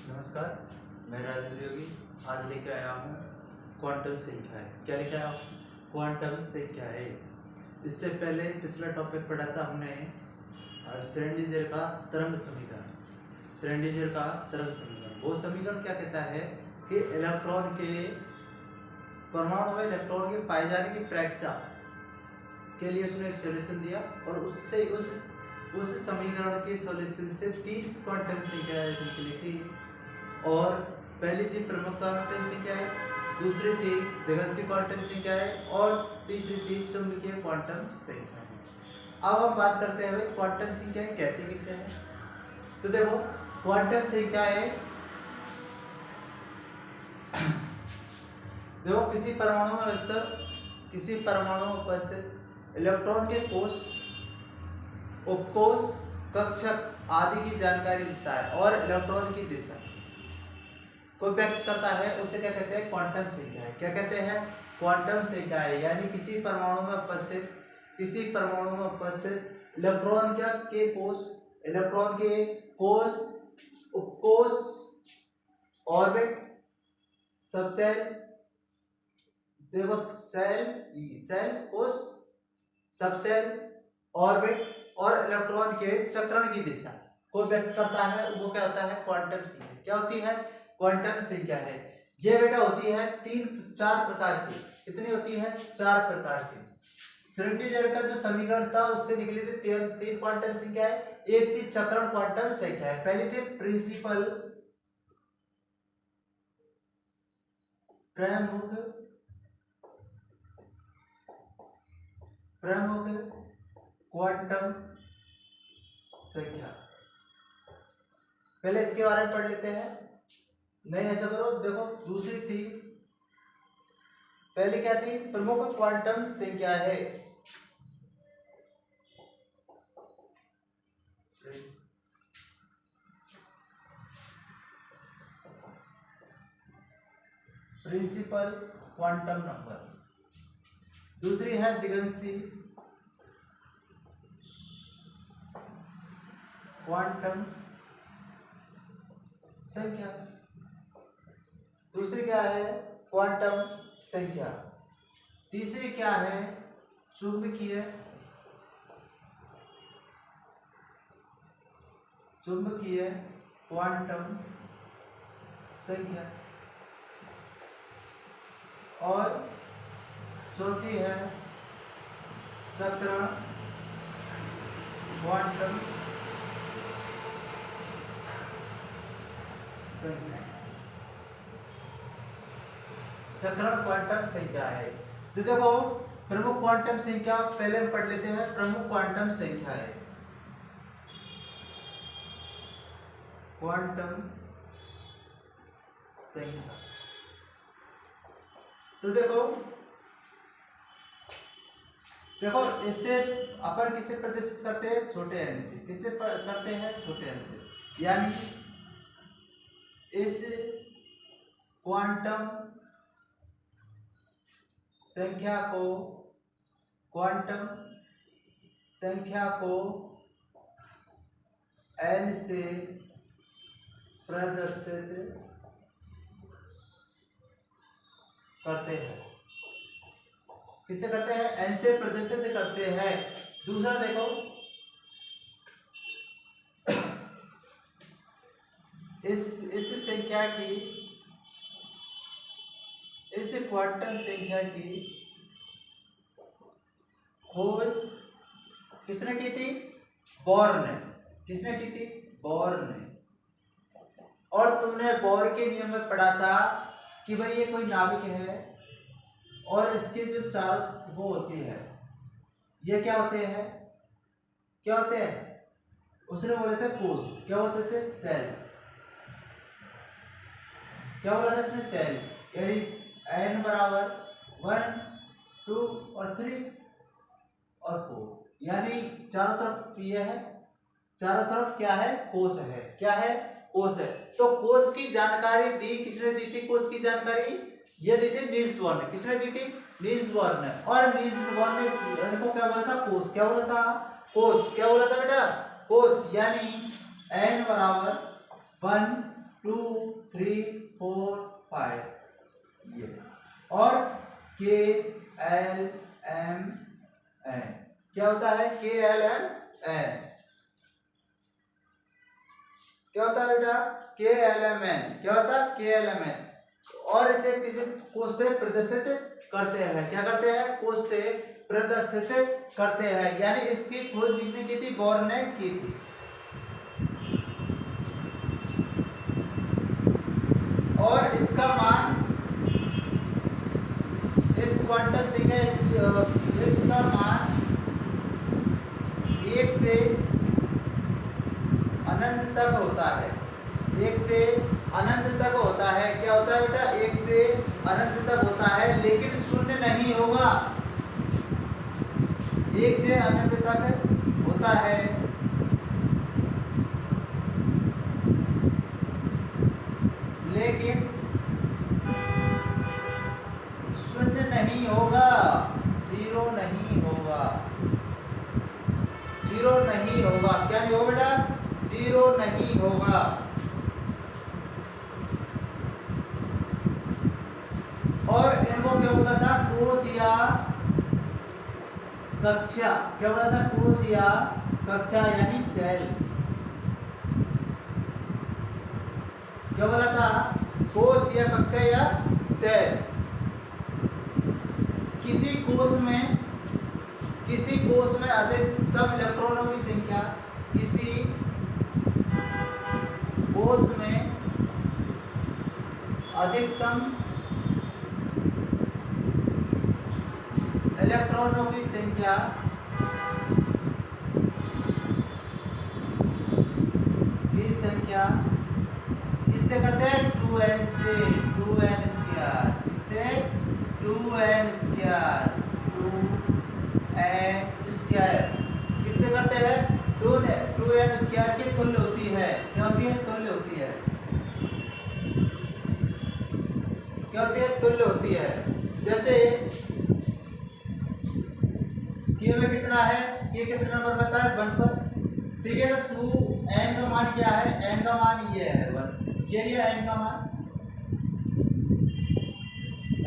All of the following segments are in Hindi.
नमस्कार, मैं राजेंद्र योगी आज लेकर आया हूँ क्वांटम संख्याएं। क्या लेकर आया हूँ? क्वांटम संख्याएं। इससे पहले पिछला टॉपिक पढ़ा था हमने श्रोडिंगर का तरंग समीकरण। श्रोडिंगर का तरंग समीकरण, वो समीकरण क्या कहता है कि इलेक्ट्रॉन के परमाणु में इलेक्ट्रॉन के पाए जाने की प्रायिकता के लिए उसने एक सॉल्यूशन दिया और उससे उस समीकरण के सॉल्यूशन से 3 क्वांटम संख्याएं निकली थी। और पहली थी प्रमुख क्वांटम संख्याएं, दूसरी थी द्विघाषी क्वांटम संख्याएं और तीसरी थी चुंबकीय क्वांटम संख्याएं। अब हम बात करते हैं क्वांटम संख्याएं कहते किसे हैं। तो देखो, क्वांटम संख्याएं देखो किसी परमाणु में उपस्थित इलेक्ट्रॉन के कोष, उपकोष, कक्षक आदि की जानकारी देता है और इलेक्ट्रॉन की दिशा को व्यक्त करता है। उसे क्या कहते हैं? क्वांटम संख्याएं। क्या कहते हैं? क्वांटम संख्याएं। यानी किसी परमाणु में उपस्थित इलेक्ट्रॉन के कोष, उपकोष, ऑर्बिट, सबसेल, देखो सेल, कोष, सबसेल, ऑर्बिट और इलेक्ट्रॉन के चक्रण की दिशा को व्यक्त करता है। वो क्या होता है? क्वांटम संख्या। क्या होती है? क्वांटम संख्या है। ये बेटा होती है 4 प्रकार की। कितनी होती है? 4 प्रकार की। श्रोडिंगर का जो समीकरण था उससे निकली थी 3 क्वांटम संख्याएं। एक थी चक्रण क्वांटम संख्याएं। पहली थी प्रिंसिपल प्रमुख क्वांटम संख्या। पहले इसके बारे में पढ़ लेते हैं। नहीं ऐसा करो, देखो दूसरी थी, पहली क्या थी? प्रमुख क्वांटम संख्या है। Principal quantum number. दूसरी है द्विघाषी क्वांटम संख्या। दूसरी क्या है? क्वांटम संख्या। तीसरी क्या है? चुंबकीय क्वांटम संख्या। और चौथी है चक्रण क्वांटम संख्या। चक्रण क्वांटम संख्या है। तो देखो, प्रमुख क्वांटम संख्या पहले हम पढ़ लेते हैं। प्रमुख क्वांटम संख्या है क्वांटम संख्या। तो देखो इससे अपन किसे प्रदर्शित करते हैं? छोटे n से। किसे करते हैं? छोटे n से। यानी इस क्वांटम संख्या को n से प्रदर्शित करते हैं। किसे करते हैं? n से प्रदर्शित करते हैं। दूसरा देखो, इस संख्या की, इस क्वांटम संख्या की खोज किसने की थी? बोर ने। किसने की थी? बोर ने। और तुमने बोर के नियम में पढ़ा था कि भाई ये कोई नाभिक है और इसके जो चार वो होती है, ये क्या होते हैं? उसने बोले थे कोष। क्या होते थे? सेल। क्या बोला था इसने? सेल। यानी n बराबर 1, 2 और 3 और 4। यानी चारों तरफ ये है, चारों तरफ क्या है? कोष है। क्या है? कोष है। तो कोष की जानकारी दी किसने दी थी? कोष की जानकारी ये दी थी नील्स बोर ने। किसने दी थी? नील्स बोर ने। और नील्स बोर ने इनको क्या बोला था? कोष। क्या बोला था? कोष। क्या बोला था बेटा? कोष। यानी n बराबर 1, 2 3 4 5 ये, और के एल एम एन क्या होता है? के एल एम एन क्या होता है बेटा? के एल एम एन क्या होता है? के एल एम एन। और इसे किसी कोश से प्रदर्शित करते हैं। क्या करते हैं? कोश से प्रदर्शित करते हैं। यानी इसकी खोज किसने की थी? बोर ने की थी। और इसका मान, इस क्वांटम संख्या इसका मान 1 से अनंत तक होता है। 1 से अनंत तक होता है। क्या होता है बेटा? 1 से अनंत तक होता है, लेकिन शून्य नहीं होगा। 1 से अनंत तक होता है, लेकिन शून्य नहीं होगा, जीरो नहीं होगा, जीरो नहीं होगा। क्या नहीं होगा बेटा? जीरो नहीं होगा। और इनको क्या बोला था? कोश या कक्षा। क्या बोला था? कोश या कक्षा यानी सेल। क्या बोला था? कोश या कक्षा या सेल। किसी कोश में अधिकतम इलेक्ट्रॉनों की संख्या, किसी कोश में अधिकतम इलेक्ट्रॉनों की संख्या किससे करते हैं? 2n से, 2n स्क्वायर। किससे? 2n स्क्वायर, 2n स्क्वायर किससे करते हैं? 2n स्क्वायर की तुल्य होती है। क्या होती है? तुल्य होती है। क्या होती है? तुल्य होती है। जैसे k में कितना है? k कितने नंबर में आता है? 1 पर। ठीक है, तो 2n का मान क्या है? n का मान ये है 1। ये लिया n का मान,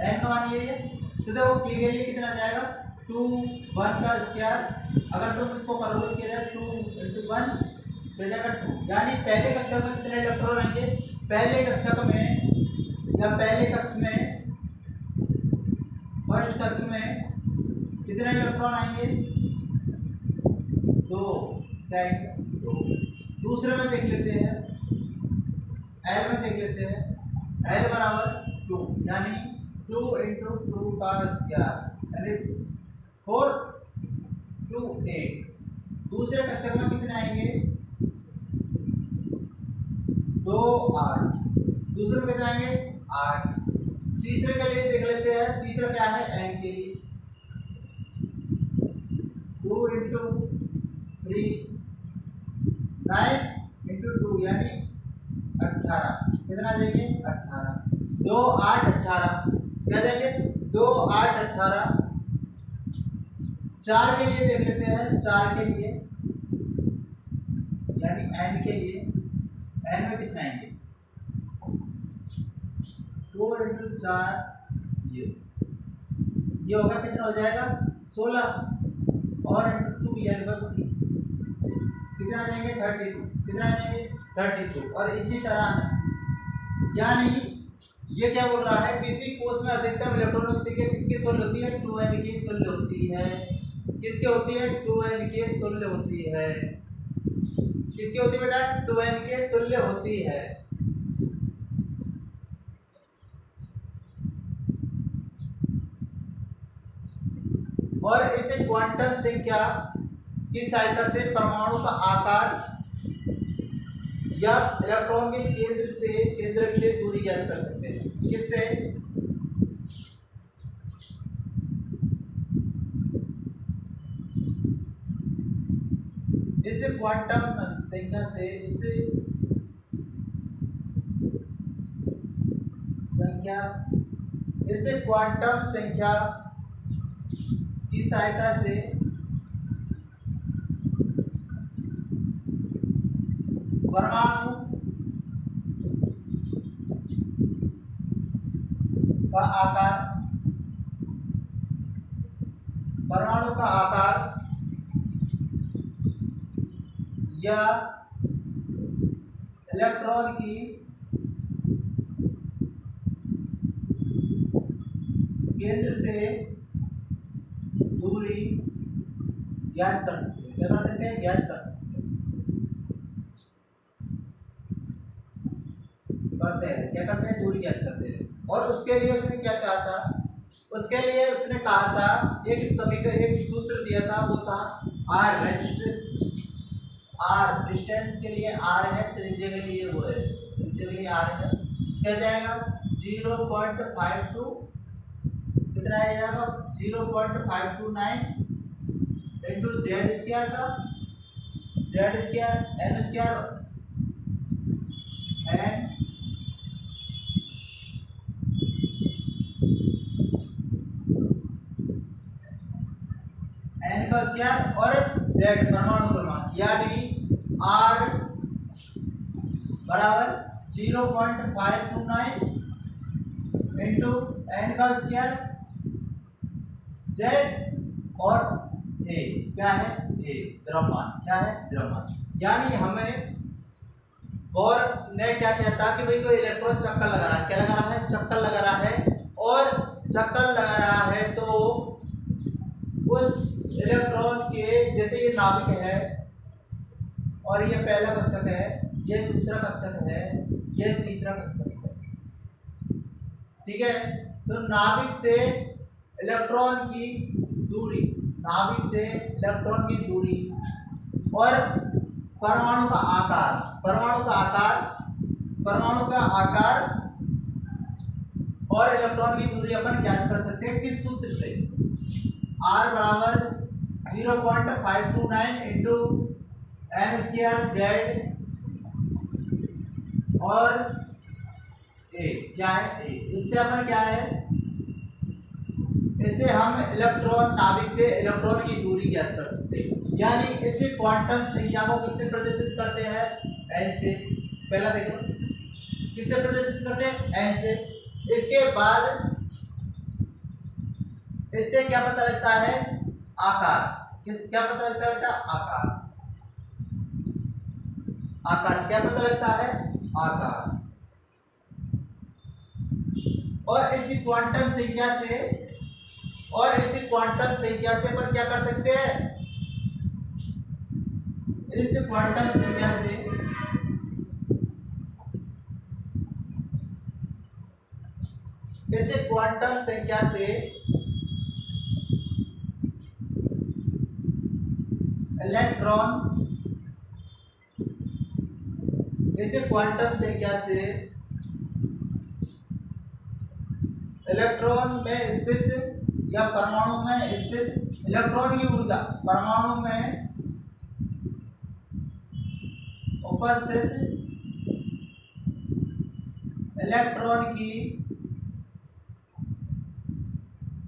n का मान ये है। तो देखो k के लिए कितना जाएगा? 2 1 का स्क्वायर। अगर तुम इसको करोगे किया जाए 2 × 1 तो जाएगा 2। यानी पहले कक्षा में कितने इलेक्ट्रॉन आएंगे? पहले कक्षा में या पहले कक्ष में, फर्स्ट कक्ष में कितने इलेक्ट्रॉन आएंगे? 2। क्या आएंगे? 2। दूसरे में देख लेते हैं, L में देख लेते हैं। L बराबर 2, यानी 2 × 2 का स्क्वायर यानी 4 2 8। दूसरे कक्षक में कितने आएंगे? 2 8। दूसरे में कितने आएंगे? 8। तीसरे के लिए देख लेते हैं। तीसरा क्या है? n के लिए 2 × 3 9 × 2 यानी 18। कितना जाएंगे? 18। 2 8 18 क्या जाएंगे? 2 8 18। 4 के लिए देख लेते हैं। 4 के लिए यानी n के लिए, n में कितना आएंगे? 2 × 4 ये होगा कितना हो जाएगा? 16 और × 2 यानी 32। कितना आ जाएंगे? 32। कितना आ जाएंगे? 32। और इसी तरह यानी ये क्या बोल रहा है? किसी कोश में अधिकतम इलेक्ट्रॉनों की संख्या किसके तुल्य होती है? 2n की तुल्य होती है। किसके होती है? 2n के तुल्य होती है। किसकी होती है बेटा? 2n के तुल्य होती है। और इसे क्वांटम संख्या की सहायता से परमाणु का आकार या इलेक्ट्रॉन के केंद्र से दूरी ज्ञात कर सकते हैं। किससे? इसे क्वांटम संख्या से, इसे क्वांटम संख्या की सहायता से परमाणु का आकार, परमाणु का आकार या इलेक्ट्रॉन की केंद्र से दूरी ज्ञात कर सकते हैं। क्या कर सकते हैं? ज्ञात कर सकते हैं। करते हैं, क्या करते हैं? दूरी ज्ञात करते हैं। और उसके लिए उसने क्या कहा था? उसके लिए उसने कहा था एक समीकरण, एक सूत्र दिया था, वो था आर डिस्टेंस के लिए आर है, त्रिज्या के लिए वो है, त्रिज्या के लिए आर है। क्या जाएगा? 0.52 कितना आ जाएगा? 0.529 इंटू जेड स्क्वायर का Z square N square N N का स्क्वायर और जेड परमाणु क्रमांक, यानी आर बराबर 0.529 इंटू एन का स्क्वायर जेड और ए क्या है? ए द्रव्यमान। क्या है? द्रव्यमान। यानी हमें और ने क्या कहता कि भाई कोई इलेक्ट्रॉन चक्कर लगा रहा है। क्या लगा रहा है? चक्कर लगा रहा है। और चक्कर लगा रहा है तो उस इलेक्ट्रॉन के, जैसे ये नाभिक है और ये पहला कक्षक है, ये दूसरा कक्षक है, ये तीसरा कक्षक है, ठीक है। तो नाभिक से इलेक्ट्रॉन की दूरी, नाभिक से इलेक्ट्रॉन की दूरी और परमाणु का आकार, परमाणु का आकार और इलेक्ट्रॉन की दूरी अपन ज्ञात कर सकते हैं। किस सूत्र से? R बराबर 0.529 इंटू एन स्क्वायर जेड और ए क्या है? ए। इससे अपन क्या है? इससे हम इलेक्ट्रॉन, नाभिक से इलेक्ट्रॉन की दूरी ज्ञात कर सकते हैं। यानी इसे क्वांटम संख्या को किससे प्रदर्शित करते हैं? एन से। पहला देखो किससे प्रदर्शित करते हैं? एन से। इसके बाद इससे क्या पता लगता है? आकार। क्या पता लगता है बेटा? आकार। आकार क्या पता लगता है? आकार। और इसी क्वांटम संख्या से पर क्या कर सकते हैं? इस क्वांटम संख्या से इलेक्ट्रॉन में स्थित या परमाणु में स्थित इलेक्ट्रॉन की ऊर्जा, परमाणु में उपस्थित इलेक्ट्रॉन की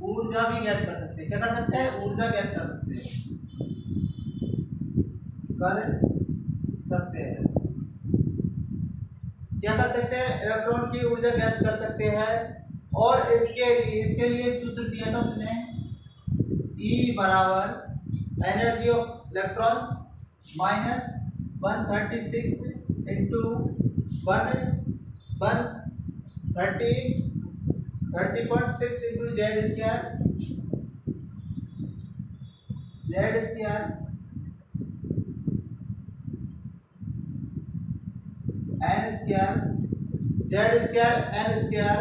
ऊर्जा भी ज्ञात कर सकते हैं। क्या कर सकते हैं? ऊर्जा ज्ञात कर सकते हैं। क्या कर सकते हैं? इलेक्ट्रॉन की ऊर्जा ज्ञात कर सकते हैं। और इसके लिए एक सूत्र दिया था उसने, E बराबर energy of electrons minus 136 into 30.6 into Z square N square Z square N square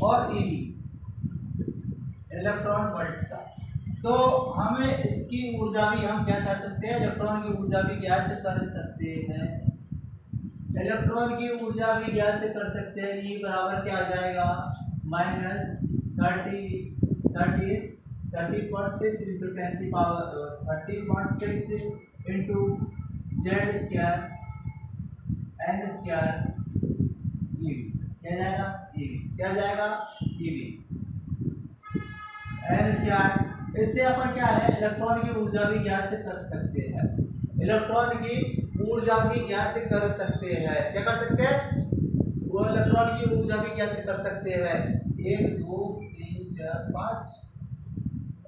और ई इलेक्ट्रॉन वोल्ट का। तो हमें इसकी ऊर्जा भी हम क्या कर सकते हैं? इलेक्ट्रॉन की ऊर्जा भी ज्ञात कर सकते हैं। इलेक्ट्रॉन की ऊर्जा भी ज्ञात कर सकते हैं। ई बराबर क्या आ जाएगा? Minus 30.6 into 30.6 into Z square N square ई क्या जाएगा? क्या जाएगा? N square. इससे अपन क्या है? इलेक्ट्रॉन की ऊर्जा भी ज्ञात कर सकते हैं। इलेक्ट्रॉन की ऊर्जा भी ज्ञात कर सकते हैं। क्या कर सकते हैं? वो इलेक्ट्रॉन की ऊर्जा भी ज्ञात कर सकते हैं। 1 2 3 4 5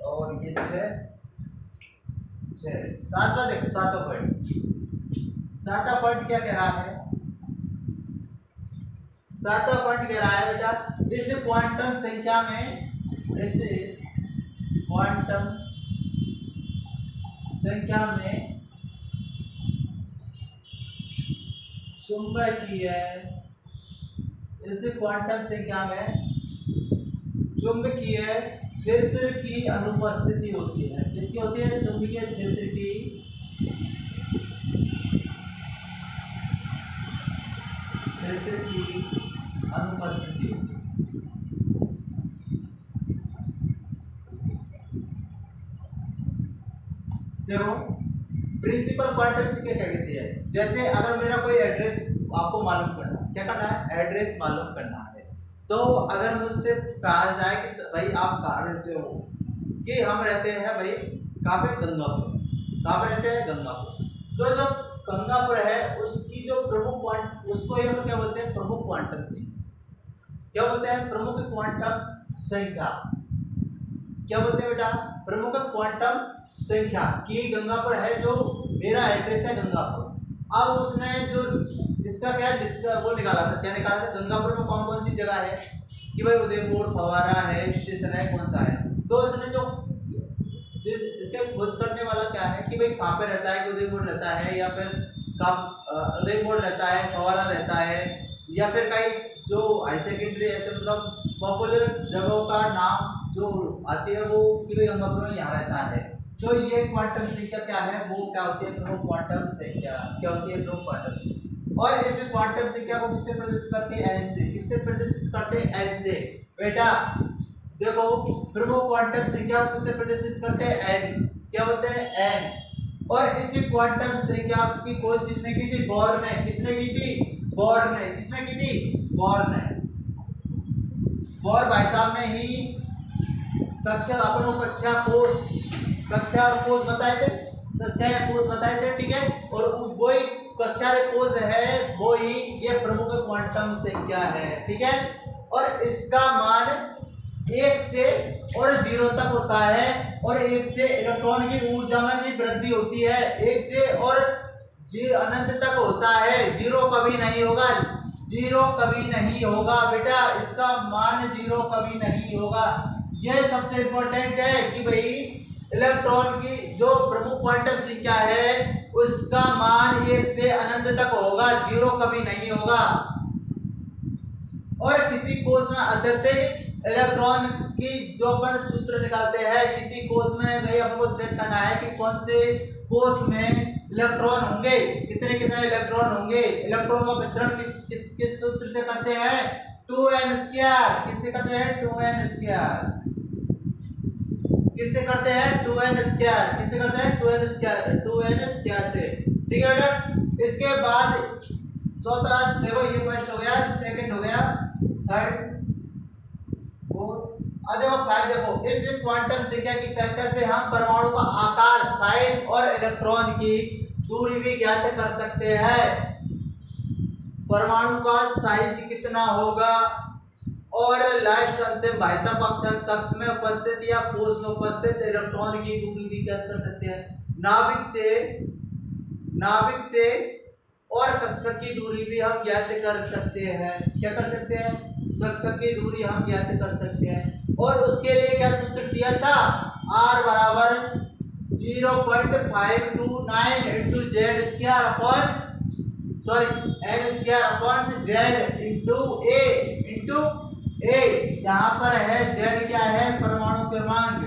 और ये 6 सातवां देखो, सातवां पॉइंट क्या कह रहा है? सातवां पॉइंट कह रहा है बेटा, इस क्वांटम संख्या में, इस क्वांटम संख्या में चुंबकीय, इस क्वांटम संख्या में चुंबकीय क्षेत्र की अनुपस्थिति होती है। किसकी होती है? चुंबकीय क्षेत्र की अनुपस्थिति होती है। देखो प्रिंसिपल क्वांटम संख्या क्या कहती है? जैसे अगर मेरा कोई एड्रेस आपको मालूम करना, क्या करना है? एड्रेस मालूम करना है। तो अगर मुझसे कहा जाए कि भाई आप कहाँ रहते हो, कि हम रहते हैं भाई कहाँ पे? गंगापुर। कहाँ पे रहते हैं? गंगापुर। तो जो गंगापुर है उसकी जो प्रमुख क्वांट, उसको ये क्या बोलते हैं? प्रमुख क्वांटम संख्या। क्या बोलते हैं? प्रमुख क्वांटम संख्या। क्या बोलते हैं बेटा? प्रमुख क्वांटम संख्या। कि गंगापुर है, जो मेरा एड्रेस है गंगापुर। अब उसने जो इसका क्या वो निकाला था, क्या निकाला था? गंगापुर में कौन कौन सी जगह है, कि भाई उदयपुर, फवारा है, स्टेशन है, कौन सा है। तो उसने जो जिस इसके खोज करने वाला क्या है कि भाई कहाँ पे रहता है, कि उदयपुर रहता है या फिर उदयपुर रहता है, फवारा रहता है, या फिर कहीं जो हाई सेकेंडरी ऐसे मतलब पॉपुलर जगहों का नाम जो आती है वो, कि भाई गंगापुर में यहाँ रहता है। तो ये क्वांटम संख्या क्या है? वो क्या होती है? प्रमुख क्वांटम संख्या। क्या होती है? प्रमुख क्वांटम। और इस क्वांटम संख्या को किससे प्रदर्शित करते हैं? एन से। किससे प्रदर्शित करते हैं? एन से। बेटा देखो प्रमुख क्वांटम संख्या को किससे प्रदर्शित करते हैं? एन। क्या बोलते हैं? एन। और इसी क्वांटम संख्या की खोज किसने की थी? बोर ने। किसने की थी? बोर ने। किसने की थी? बोर ने। बोर भाई साहब ने ही कक्षा कोष बताए थे, ठीक है। और वही कक्षा कोष है, वो ही ये प्रमुख क्वांटम संख्या है, ठीक है। और इसका मान 1 से और 0 तक होता है, और 1 से इलेक्ट्रॉन की ऊर्जा में भी वृद्धि होती है। 1 से और अनंत तक होता है, 0 कभी नहीं होगा। 0 कभी नहीं होगा बेटा, इसका मान 0 कभी नहीं होगा। यह सबसे इंपॉर्टेंट है कि भाई इलेक्ट्रॉन की जो प्रमुख क्वांटम संख्या है उसका मान 1 से अनंत तक होगा, 0 कभी नहीं होगा। और किसी कोष में अत्यधिक इलेक्ट्रॉन की जो अपन सूत्र निकालते हैं, किसी कोष में भाई हमको चेक करना है कि कौन से कोष में इलेक्ट्रॉन होंगे, कितने कितने इलेक्ट्रॉन होंगे। इलेक्ट्रॉन का वितरण किस सूत्र से करते हैं? 2n²। किससे करते हैं? 2n²। किससे करते हैं? 2n²। किससे करते हैं? 2n² से, ठीक है बेटा। इसके बाद चौथा देखो, ये फर्स्ट हो गया, सेकंड हो गया, थर्ड, फोर्थ, अब देखो 5। देखो इस क्वांटम संख्या की सहायता से हम परमाणु का आकार, साइज और इलेक्ट्रॉन की दूरी भी ज्ञात कर सकते हैं। परमाणु का साइज कितना होगा और लास्ट अंतिम बाह्यता कक्ष में उपस्थित या कोष में उपस्थित इलेक्ट्रॉन की दूरी भी ज्ञात कर सकते हैं। नाभिक से और कक्षा की दूरी भी हम ज्ञात कर सकते हैं। क्या कर सकते हैं? कक्षा की दूरी हम ज्ञात कर सकते हैं। और उसके लिए क्या सूत्र दिया था? R बराबर 0.529 into Z square upon n square upon Z into A. यहाँ पर है जेड क्या है? परमाणु क्रमांक।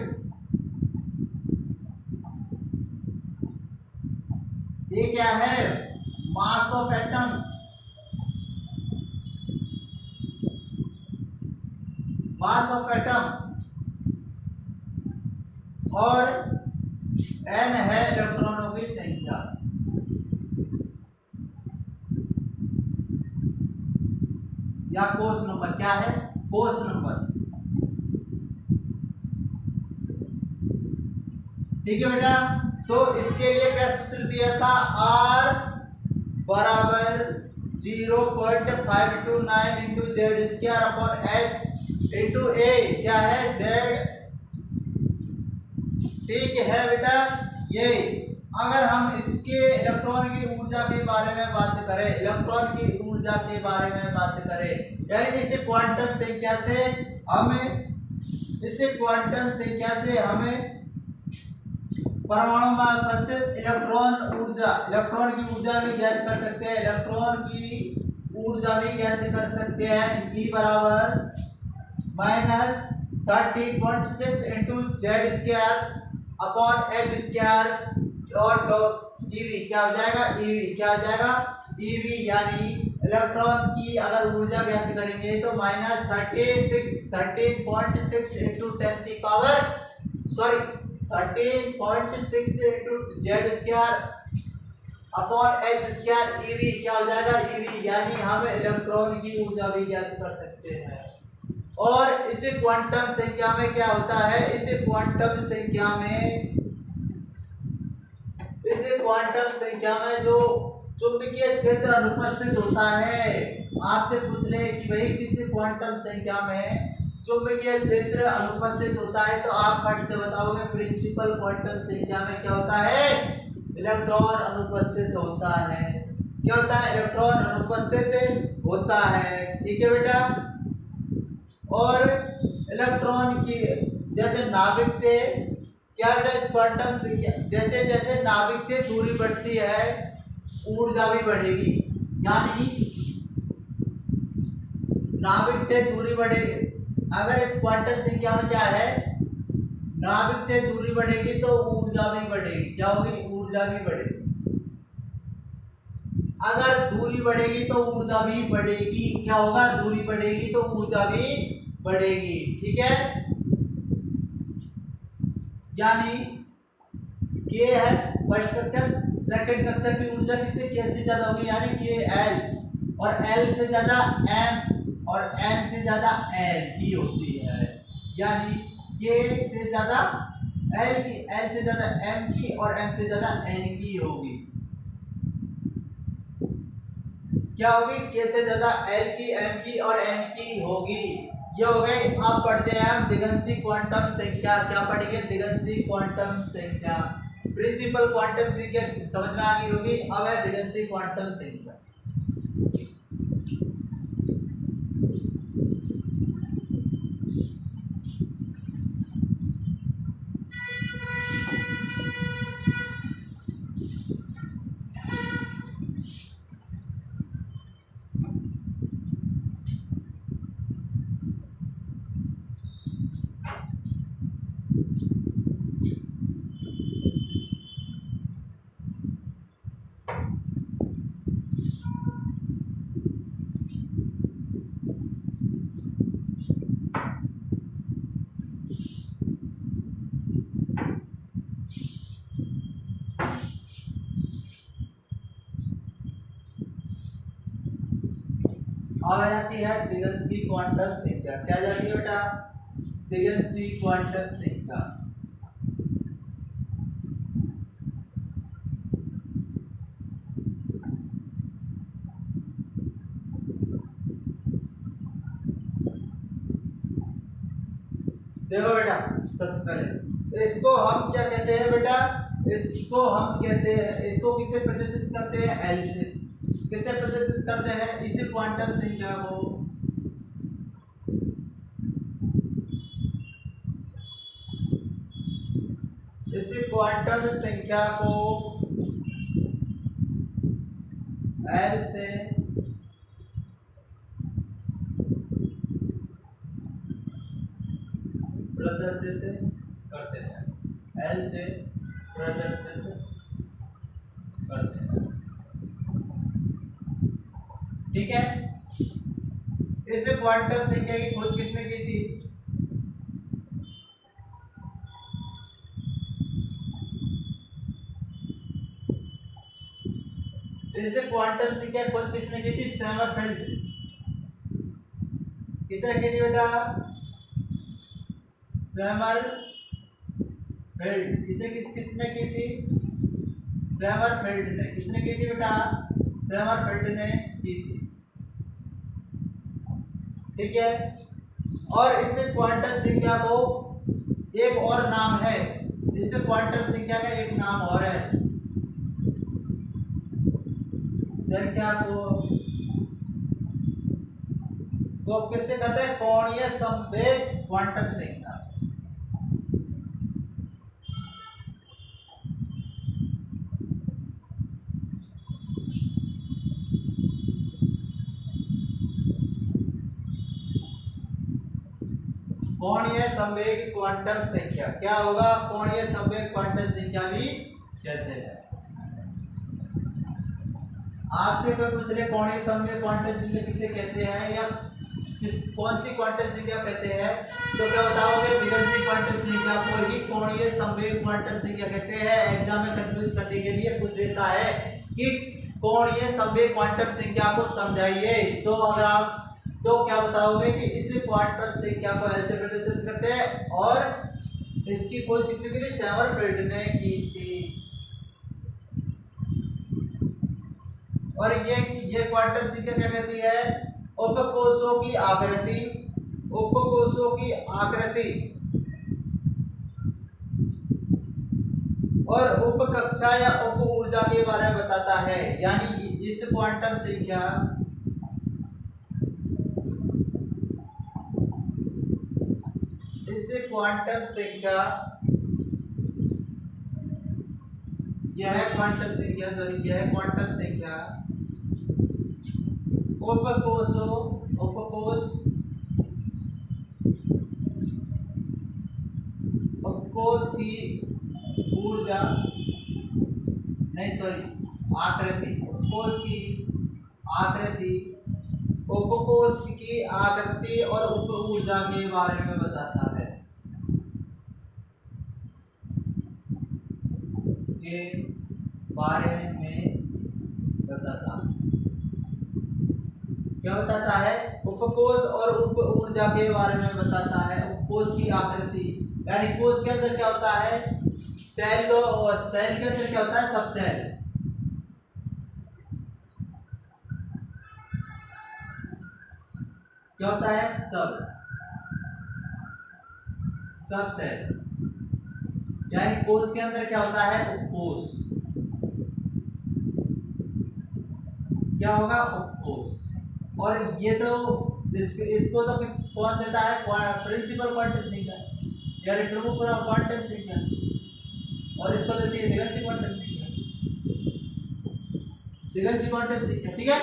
ये क्या है? Mass of atom. और n है इलेक्ट्रॉनों की संख्या। या कोष नंबर। क्या है? कोष नंबर, ठीक है बेटा। तो इसके लिए क्या सूत्र दिया था? R बराबर 0.529 into Z square upon h into A क्या है जेड, ठीक है बेटा। ये अगर हम इसके इलेक्ट्रॉन की ऊर्जा के बारे में बात करें, इलेक्ट्रॉन की ऊर्जा के बारे में बात करें, यानी इसे क्वांटम संख्या से हमें, इसे क्वांटम संख्या से हमें परमाणु में उपस्थित इलेक्ट्रॉन ऊर्जा, इलेक्ट्रॉन की ऊर्जा भी ज्ञात कर सकते हैं, इलेक्ट्रॉन की ऊर्जा भी ज्ञात कर सकते हैं। E बराबर -30.6 into Z square upon H square और ईवी क्या हो जाएगा, ईवी क्या हो जाएगा, ईवी यानी इलेक्ट्रॉन की अगर ऊर्जा ज्ञात करेंगे तो -13.6 इंटू 10 की power 13.6 into Z square upon H square EV क्या हो जाएगा, ईवी यानी हम इलेक्ट्रॉन की ऊर्जा भी ज्ञात कर सकते हैं। और इसे क्वांटम संख्या में क्या होता है, इसे क्वांटम संख्या में, इसे क्वांटम संख्या में जो चुंबकीय क्षेत्र अनुपस्थित होता है, आपसे पूछ ले कि भाई किसी क्वांटम संख्या में चुंबकीय क्षेत्र अनुपस्थित होता है तो आप फट से बताओगे प्रिंसिपल क्वांटम संख्या में क्या होता है, इलेक्ट्रॉन अनुपस्थित होता है। क्या होता है, इलेक्ट्रॉन अनुपस्थित होता है, ठीक है बेटा। और इलेक्ट्रॉन की जैसे नाभिक से क्या बेटा, इस क्वांटम संख्या जैसे जैसे नाभिक से दूरी बढ़ती है ऊर्जा भी बढ़ेगी, यानी नाभिक से दूरी बढ़ेगी। अगर इस क्वांटम संख्या में क्या है, नाभिक से दूरी बढ़ेगी तो ऊर्जा भी बढ़ेगी, क्या होगी, ऊर्जा भी बढ़ेगी। अगर दूरी बढ़ेगी तो ऊर्जा भी बढ़ेगी, क्या होगा, दूरी बढ़ेगी तो ऊर्जा भी बढ़ेगी, ठीक है। यानी के है फर्स्ट कक्षा, सेकंड कक्षा की ऊर्जा किससे कैसे ज्यादा होगी, यानी के एल, और एल से ज्यादा एम और एम से ज्यादा एल की होती है, यानी के से ज्यादा एल की, एल से ज्यादा एम की और एम से ज्यादा एन की होगी। क्या होगी, के से ज्यादा एल की, एम की और एन की होगी। ये हो गए। अब पढ़ते हैं हम दिगंशी क्वांटम संख्या। क्या पढ़ेंगे, दिगंशी क्वांटम संख्या। प्रिंसिपल क्वांटम संख्या समझ में आ गई होगी, अब है दिगंशी क्वांटम संख्या। अब आ जाती है दिगंशी क्वांटम संख्या। क्या जाती है बेटा, दिगंशी क्वांटम संख्या। देखो बेटा, सबसे पहले इसको हम क्या कहते हैं बेटा, इसको हम कहते हैं, इसको किसे प्रदर्शित करते हैं, एल से। किसे प्रदर्शित करते हैं, इसी क्वांटम संख्या को इसी क्वांटम संख्या को एल से प्रदर्शित करते हैं, एल से प्रदर्शित करते हैं, ठीक है। इस क्वांटम संख्या की खोज किसने की थी, इस क्वांटम संख्या की खोज किसने की थी, समरफेल्ड। किसने की थी बेटा, समरफेल्ड। किसने की थी, समरफेल्ड ने। किसने की थी बेटा, समरफेल्ड ने की थी, ठीक है। और इसे क्वांटम संख्या को एक और नाम है, इसे क्वांटम संख्या का एक नाम और है, संख्या को किससे करते हैं, कोणीय संवेग क्वांटम संख्या। कोणीय संवेग क्वांटम संख्या क्या होगा, कोणीय संवेग क्वांटम संख्या भी कहते हैं। आपसे कोई पूछ रहे कोणीय संवेग क्वांटम संख्या किसे कहते हैं या कौन सी क्वांटम संख्या कहते हैं, तो क्या बताओगे, विरंसी क्वांटम संख्या को ही कोणीय संवेग क्वांटम संख्या कहते हैं। एग्जाम में कंफ्यूज करने के लिए पूछ लेता है कि कोणीय संवेग क्वांटम संख्या को समझाइए, तो अगर आप तो क्या बताओगे कि इस क्वांटम संख्या को L से प्रदर्शित करते हैं और इसकी खोज किसने की थी, समरफेल्ड ने की थी। और ये क्वांटम संख्या क्या कहती है, उपकोषों की आकृति, उपकोषों की आकृति और उपकक्षा या उप ऊर्जा के बारे में बताता है। यानी इस क्वांटम संख्या क्वांटम संख्या यह क्वांटम संख्या सॉरी यह क्वांटम संख्या उपकोष की ऊर्जा नहीं सॉरी आकृति, उपकोष की आकृति, उपकोष की आकृति और उप ऊर्जा के बारे में बताता है, के बारे में बताता है। क्या बताता है, उपकोष और उप ऊर्जा के बारे में बताता है। उपकोष की आकृति यानी कोष के अंदर क्या होता है, सेल को, और सेल के अंदर क्या होता है, सब सेल, क्या होता है, सब सेल, यानी कोष के अंदर क्या होता है, उपकोष, क्या होगा, उपकोष। और ये तो इसको तो कौन देता है, प्रिंसिपल क्वांटम संख्या यानी प्रमुख क्वांटम संख्या, और इसको देती है दिगंशी क्वांटम संख्या, दिगंशी क्वांटम संख्या, ठीक है।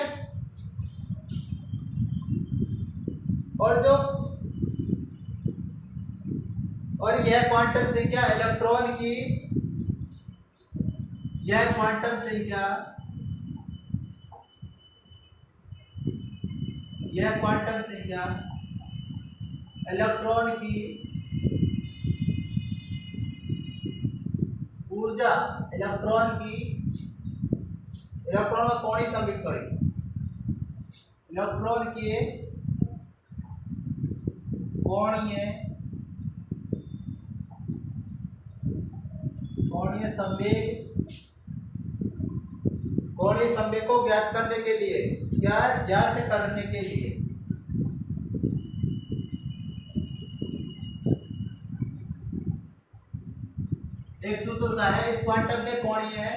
और यह क्वांटम संख्या इलेक्ट्रॉन की, यह क्वांटम संख्या, यह क्वांटम संख्या इलेक्ट्रॉन की ऊर्जा, इलेक्ट्रॉन का कोणीय संवेग इलेक्ट्रॉन के कोणीय संवेग को ज्ञात करने के लिए, एक सूत्र होता है। इस क्वांटम के कोणीय है,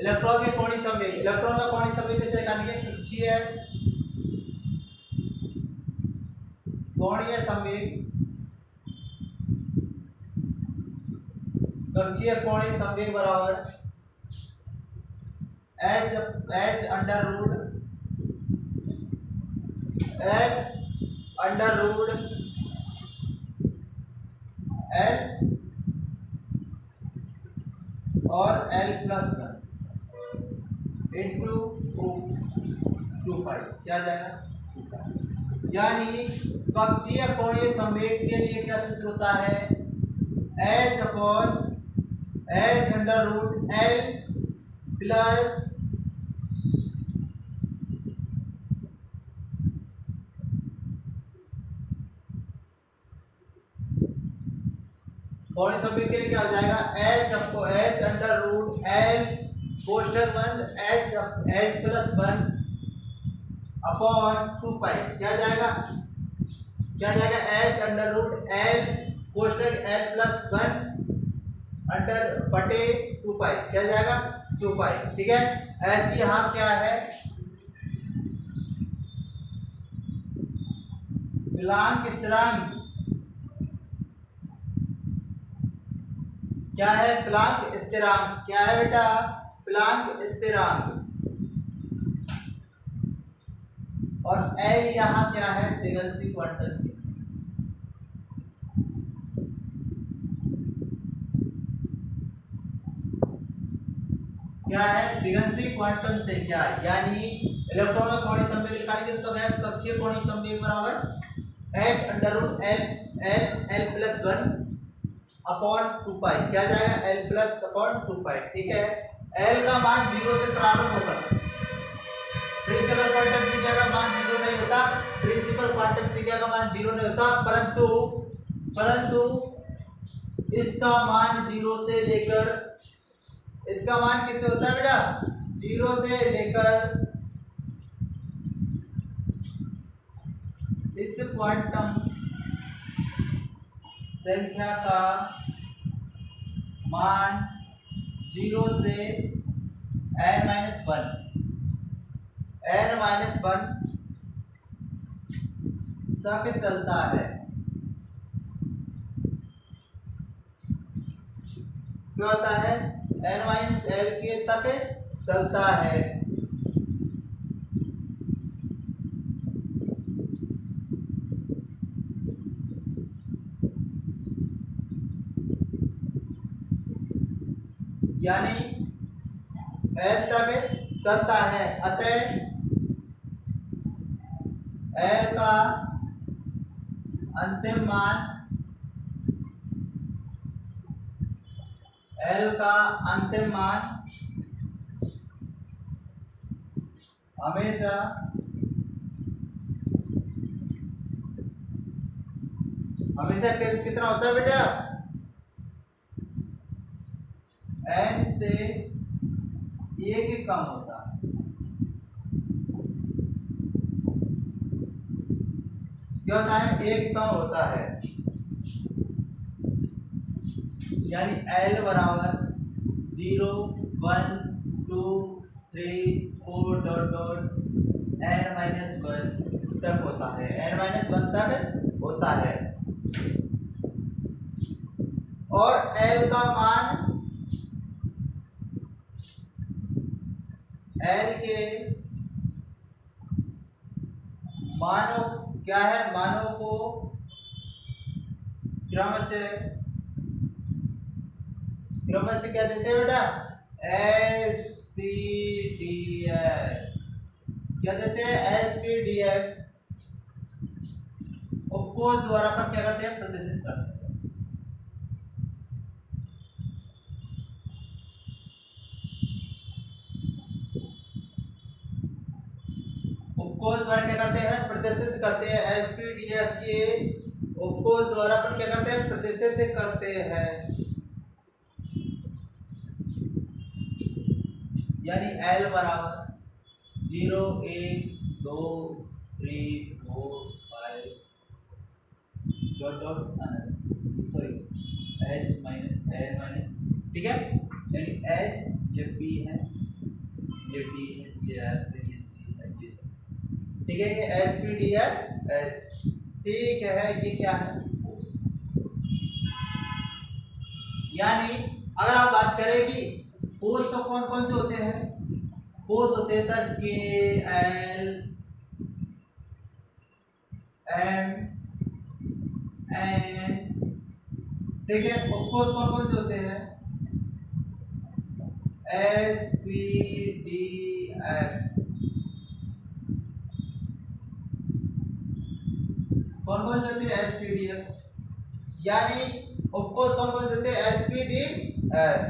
इलेक्ट्रॉन के कोणीय संवेग, इलेक्ट्रॉन का कोणीय संवेग कैसे निकालेंगे, कक्षीय कोणीय संवेग, कक्षीय कोणीय संवेग बराबर h अंडर रूट l और l+1 इंटू 2π, क्या जाएगा, 2π। यानी कक्षीय कोणीय संवेग के लिए क्या सूत्र होता है, h under root l plus कोणीय संवेग के लिए क्या हो जाएगा, h अंडर रूट l कोष्ठक बंद h+1 अपॉन 2π, क्या जाएगा, क्या जाएगा एच अंडर रूट एल कोष्टक एल प्लस 1 अंडर बटे 2 पाई, क्या जाएगा 2 पाई। ठीक है, एच यहाँ क्या है प्लांक स्थिरांक, क्या है प्लांक स्थिरांक, क्या है बेटा प्लांक स्थिरांक। और एल यहाँ क्या है दिगंशी क्वांटम संख्या। क्या है दिगंशी क्वांटम संख्या, यानी इलेक्ट्रॉन का कोणीय संवेग निकालेंगे तो क्या कक्षीय कोणीय संवेग बराबर H under root L L L plus 1 upon 2 pi, क्या जाएगा एल प्लस अपॉन 2 पाई। ठीक है, एल का मान 0 से प्रारंभ होगा, प्रिंसिपल क्वांटम संख्या का मान 0 नहीं होता, प्रिंसिपल क्वांटम संख्या का मान 0 नहीं होता, परंतु इसका मान 0 से लेकर, इसका मान किससे होता है बेटा 0 से लेकर इस क्वांटम संख्या का मान 0 से n-1 तक चलता है। क्या होता है n-l के तक चलता है। यानी l तक चलता है, अतः l का अंतिम मान, L का अंतिम मान हमेशा कितना होता है बेटा n से 1 कम होता है। क्या होता है 1 कम होता है, यानी L बराबर 0 1 2 3 4 डॉट डॉट n-1 तक होता है, n-1 तक होता है। और L का मान L के मानों क्या है, मानों को क्रम से क्या देते हैं बेटा SPDF, क्या देते हैं SPDF, उपकोष द्वारा पर क्या करते हैं प्रदर्शित करते हैं। उपकोष द्वारा क्या करते हैं प्रदर्शित करते हैं, SPDF के उपकोष द्वारा पर क्या करते हैं प्रदर्शित करते हैं। यानी L बराबर 0 1 2 3 4 5 डॉट डॉट सॉरी H-L-, ठीक है, यानी S ये P है, ये D है, ये F है, ये G है, ये H, ठीक है, ये SPDF H, ठीक है, ये क्या है। यानी अगर आप बात करें कि फोर्स तो कौन कौन से होते हैं, फोर्स होते हैं sir K L M N, ठीक है, फोर्स कौन कौन से होते हैं S P D F, कौन कौन से होते हैं SPDF, यानी फोर्स कौन कौन से होते हैं SPDF।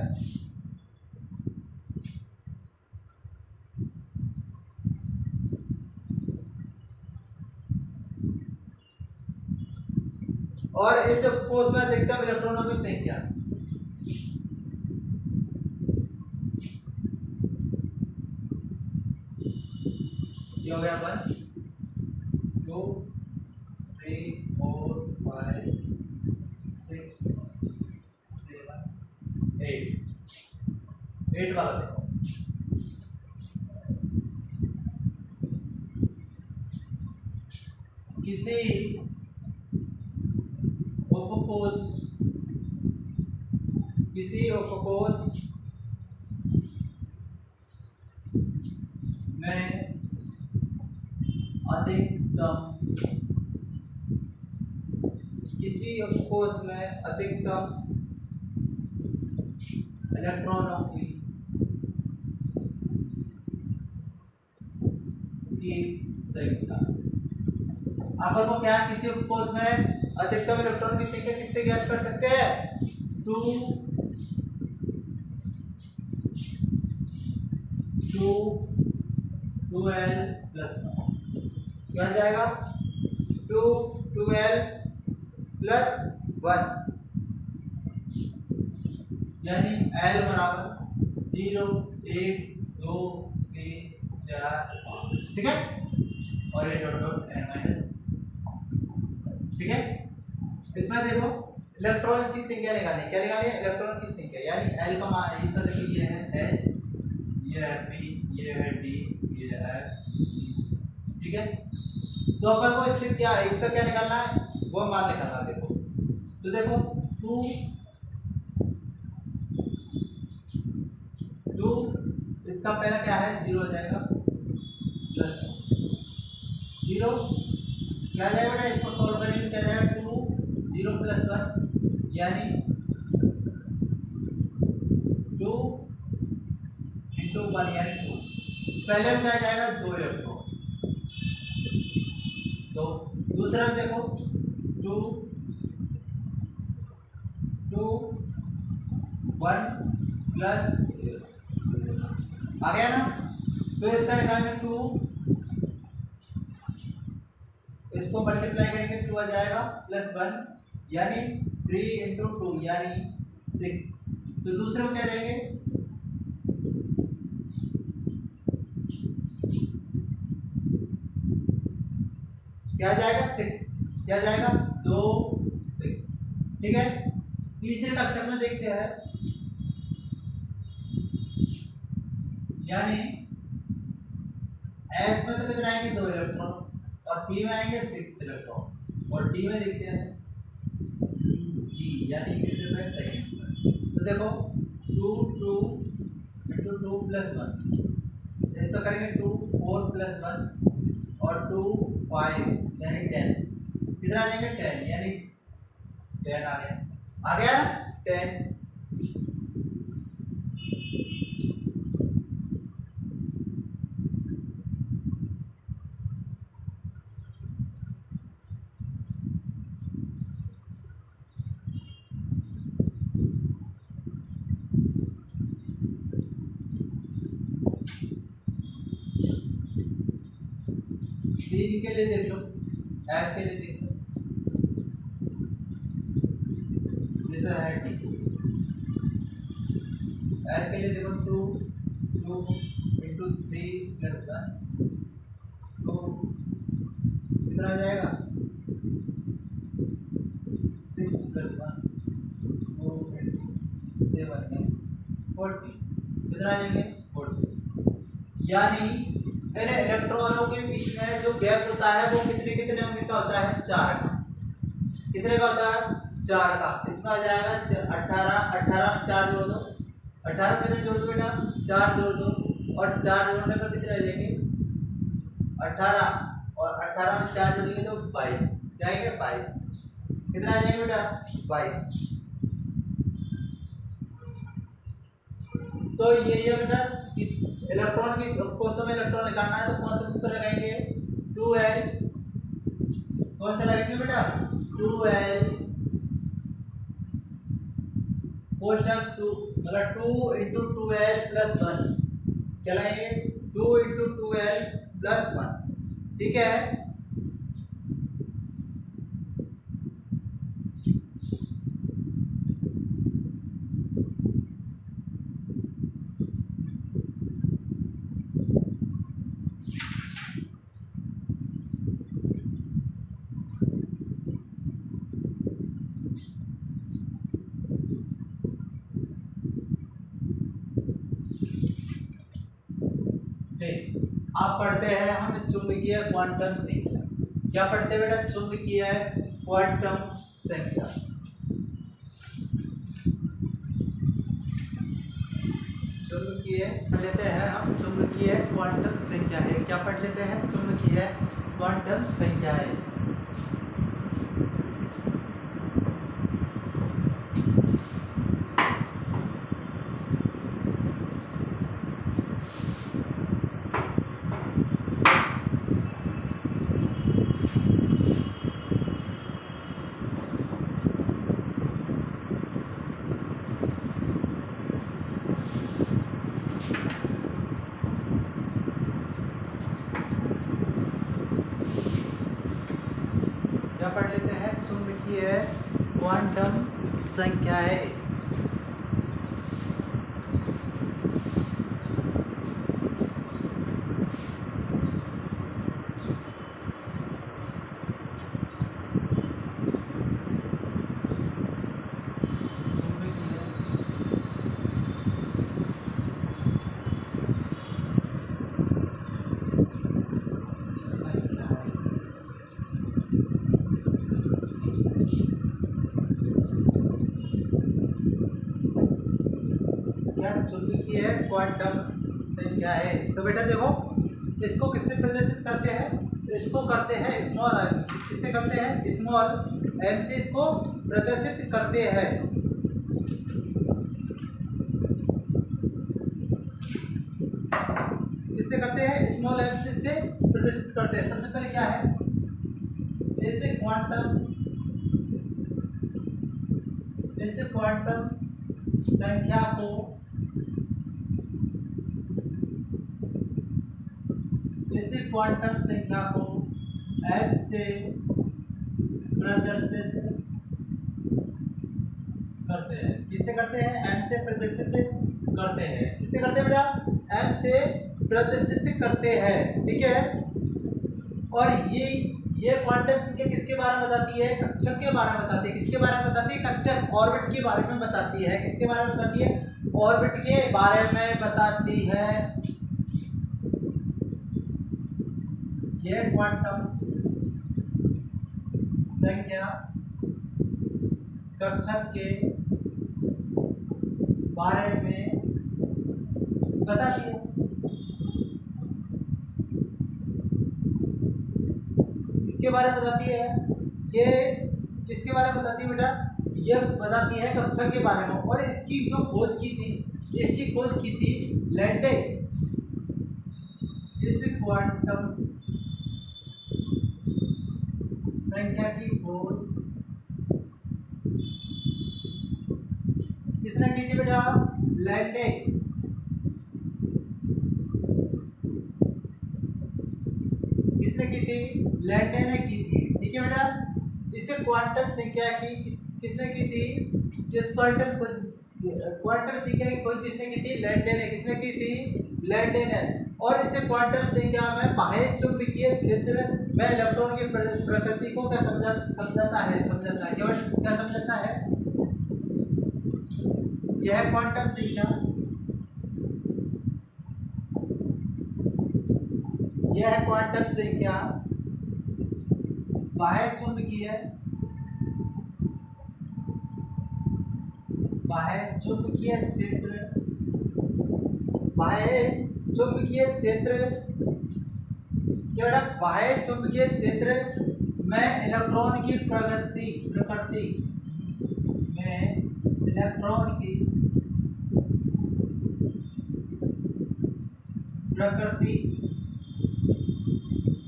और इस कोष में अधिकतम इलेक्ट्रॉनों की संख्या, ये हो गया 1 2 3 4 8 वाला देखो, किसी उपकोष में अधिकतम इलेक्ट्रॉनों की संख्या। अपन को क्या, किसी उपकोष में अधिकतम इलेक्ट्रॉन की संख्या किससे ज्ञात कर सकते हैं? 2l प्लस 1 क्या जाएगा? 2l प्लस 1 यानी l बराबर 0 1 2 3 4 5, ठीक है। और ये डॉट डॉट n माइनस, ठीक है। इसमें देखो इलेक्ट्रॉन्स की संख्या निकालनी, क्या निकालनी है? इलेक्ट्रॉन की संख्या, यानी l का मान इसका देखो ये है s, ये है p, ये है d, ये है f, ठीक है। तो अपन को इससे क्या, इसका क्या निकालना है? वो मान निकालना है। देखो तो देखो 2 इसका पहला क्या है? 0 हो जाएगा प्लस 0 क्या जाएगा बेटा? इसको सॉल्व करेंगे क्या जाएगा? 2 0 प्लस 1 यानी 2 इंटू 1 यानी 2। पहले में क्या जाएगा? 2 इलेक्ट्रॉन, तो दूसरा में देखो 2 1 प्लस आ गया ना। तो इसका निकालेंगे 2, इसको मल्टीप्लाई करेंगे 2 आ जाएगा प्लस 1 यानी 3 इंटू 2 यानी 6। तो दूसरे में क्या जाएंगे? क्या जाएगा? 6 क्या जाएगा? 2 6, ठीक है। तीसरे स्ट्रक्चर में देखते हैं, यानी S में तो कितने आएंगे? 2 इलेक्ट्रॉन, और P में आएंगे 6 इलेक्ट्रॉन, और D में देखते हैं G यानी कितने में? सेकंड। तो देखो 2 2 इंटू 2 प्लस 1, इसका करेंगे 2 4 प्लस 1 और 2 5 यानी 10, कितना आ जाएंगे? 10 यानी 10 आ गया 10। D के लिए देख लो, F के लिए देख लो, जैसा है D। F के लिए देखो 2 2 इंटू 3 प्लस 1 2 कितना आ जाएगा? 6 प्लस 1 2 इंटू 7 है 40, कितना आ जाएंगे? 40। यानी इलेक्ट्रॉनों के बीच में जो गैप होता है वो कितने कितने अंक का होता है? 4 का। कितने का होता है? 4 का। इसमें आ जाएगा 18 18 में 4 जोड़ दो, 18 में कितने जोड़ दो बेटा? 4 जोड़ दो, और 4 जोड़ने पर कितने आ जाएंगे? 18, और 18 में 4 जोड़ेंगे तो 22 जाएंगे 22, कितना आ जाएंगे बेटा? 22। तो ये बेटा इलेक्ट्रॉन की कोशों में इलेक्ट्रॉन निकालना है तो कौन सा सूत्र लगाएंगे? 2l, कौन सा लगाएंगे बेटा? 2l कोष्ठक 2 मतलब 2 इंटू 2l प्लस 1, क्या लगाएंगे? 2 इंटू 2l प्लस 1, ठीक है। आप पढ़ते हैं हम चुंबकीय क्वांटम संख्या। क्या पढ़ते हैं बेटा? चुंबकीय क्वांटम संख्या। चुंबकीय पढ़ लेते हैं हम, चुंबकीय क्वांटम संख्या है। क्या पढ़ लेते हैं? चुंबकीय क्वांटम संख्या है। क्या पढ़ लेते हैं? चुंबकीय क्वांटम संख्याएं। चुंबकीय क्वांटम संख्या है। तो बेटा देखो, इसको किससे प्रदर्शित करते हैं? इसको करते हैं स्मॉल एम से। किससे करते हैं? स्मॉल एम से इसको प्रदर्शित करते हैं। किससे करते हैं? स्मॉल एम से प्रदर्शित करते हैं। सबसे पहले क्या है? ऐसे क्वांटम संख्या को क्वांटम संख्या को एम से प्रदर्शित करते हैं। किससे करते हैं? एम से प्रदर्शित करते हैं। किससे करते हैं बेटा? एम से प्रदर्शित करते हैं। ठीक है। और ये क्वांटम संख्या किसके बारे में बताती है? कक्षक के बारे में बताती है। किसके बारे में बताती है? कक्षक ऑर्बिट के बारे में बताती है। किसके बारे में बताती है? ऑर्बिट के बारे में बताती है। यह क्वांटम संख्या कक्षक के बारे में बताती है। किसके बारे में बताती है? ये किसके बारे में बताती है बेटा? ये बताती है कक्षक के बारे में। और इसकी जो खोज की थी लैंडे। इस क्वांटम संख्या की खोज किसने की थी बेटा? लैंडे। किसने की थी? लैंडे ने की थी। ठीक है बेटा। इसे क्वांटम संख्या की किसने की थी? इस क्वांटम संख्या की खोज किसने की थी? लैंडे ने। किसने की थी? लैंडे ने। और इसे क्वांटम संख्या में बाह्य चुंबकीय क्षेत्र में इलेक्ट्रॉन की प्रकृति को क्या समझाता है? क्या समझाता है? यह क्वांटम संख्या बाह्य चुंबकीय क्षेत्र में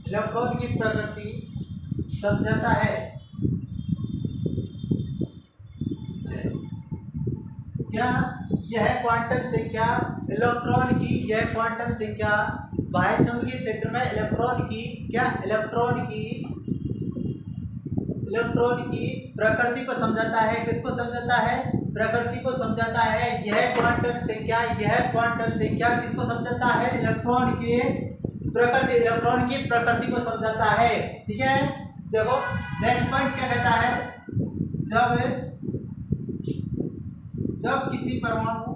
इलेक्ट्रॉन की प्रकृति समझाता है। क्या यह क्वांटम संख्या बाह्य चुंबकीय क्षेत्र में इलेक्ट्रॉन की प्रकृति को समझाता है? किसको समझाता है? प्रकृति को समझाता है। यह क्वांटम संख्या किसको समझाता है? इलेक्ट्रॉन की प्रकृति को समझाता है। ठीक है। देखो नेक्स्ट पॉइंट क्या कहता है? जब किसी परमाणु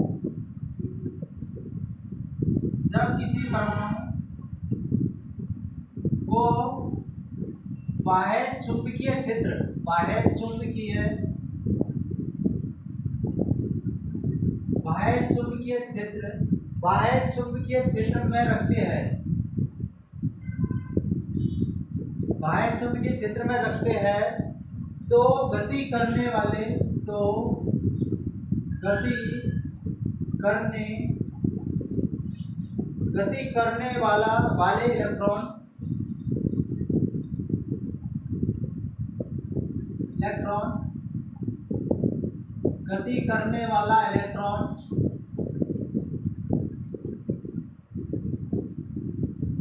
बाह्य चुंबकीय क्षेत्र, बाह्य चुंबकीय क्षेत्र, बाह्य चुंबकीय क्षेत्र में रखते हैं, बाह्य चुंबकीय क्षेत्र में रखते हैं तो गति करने वाले, तो गति करने वाले इलेक्ट्रॉन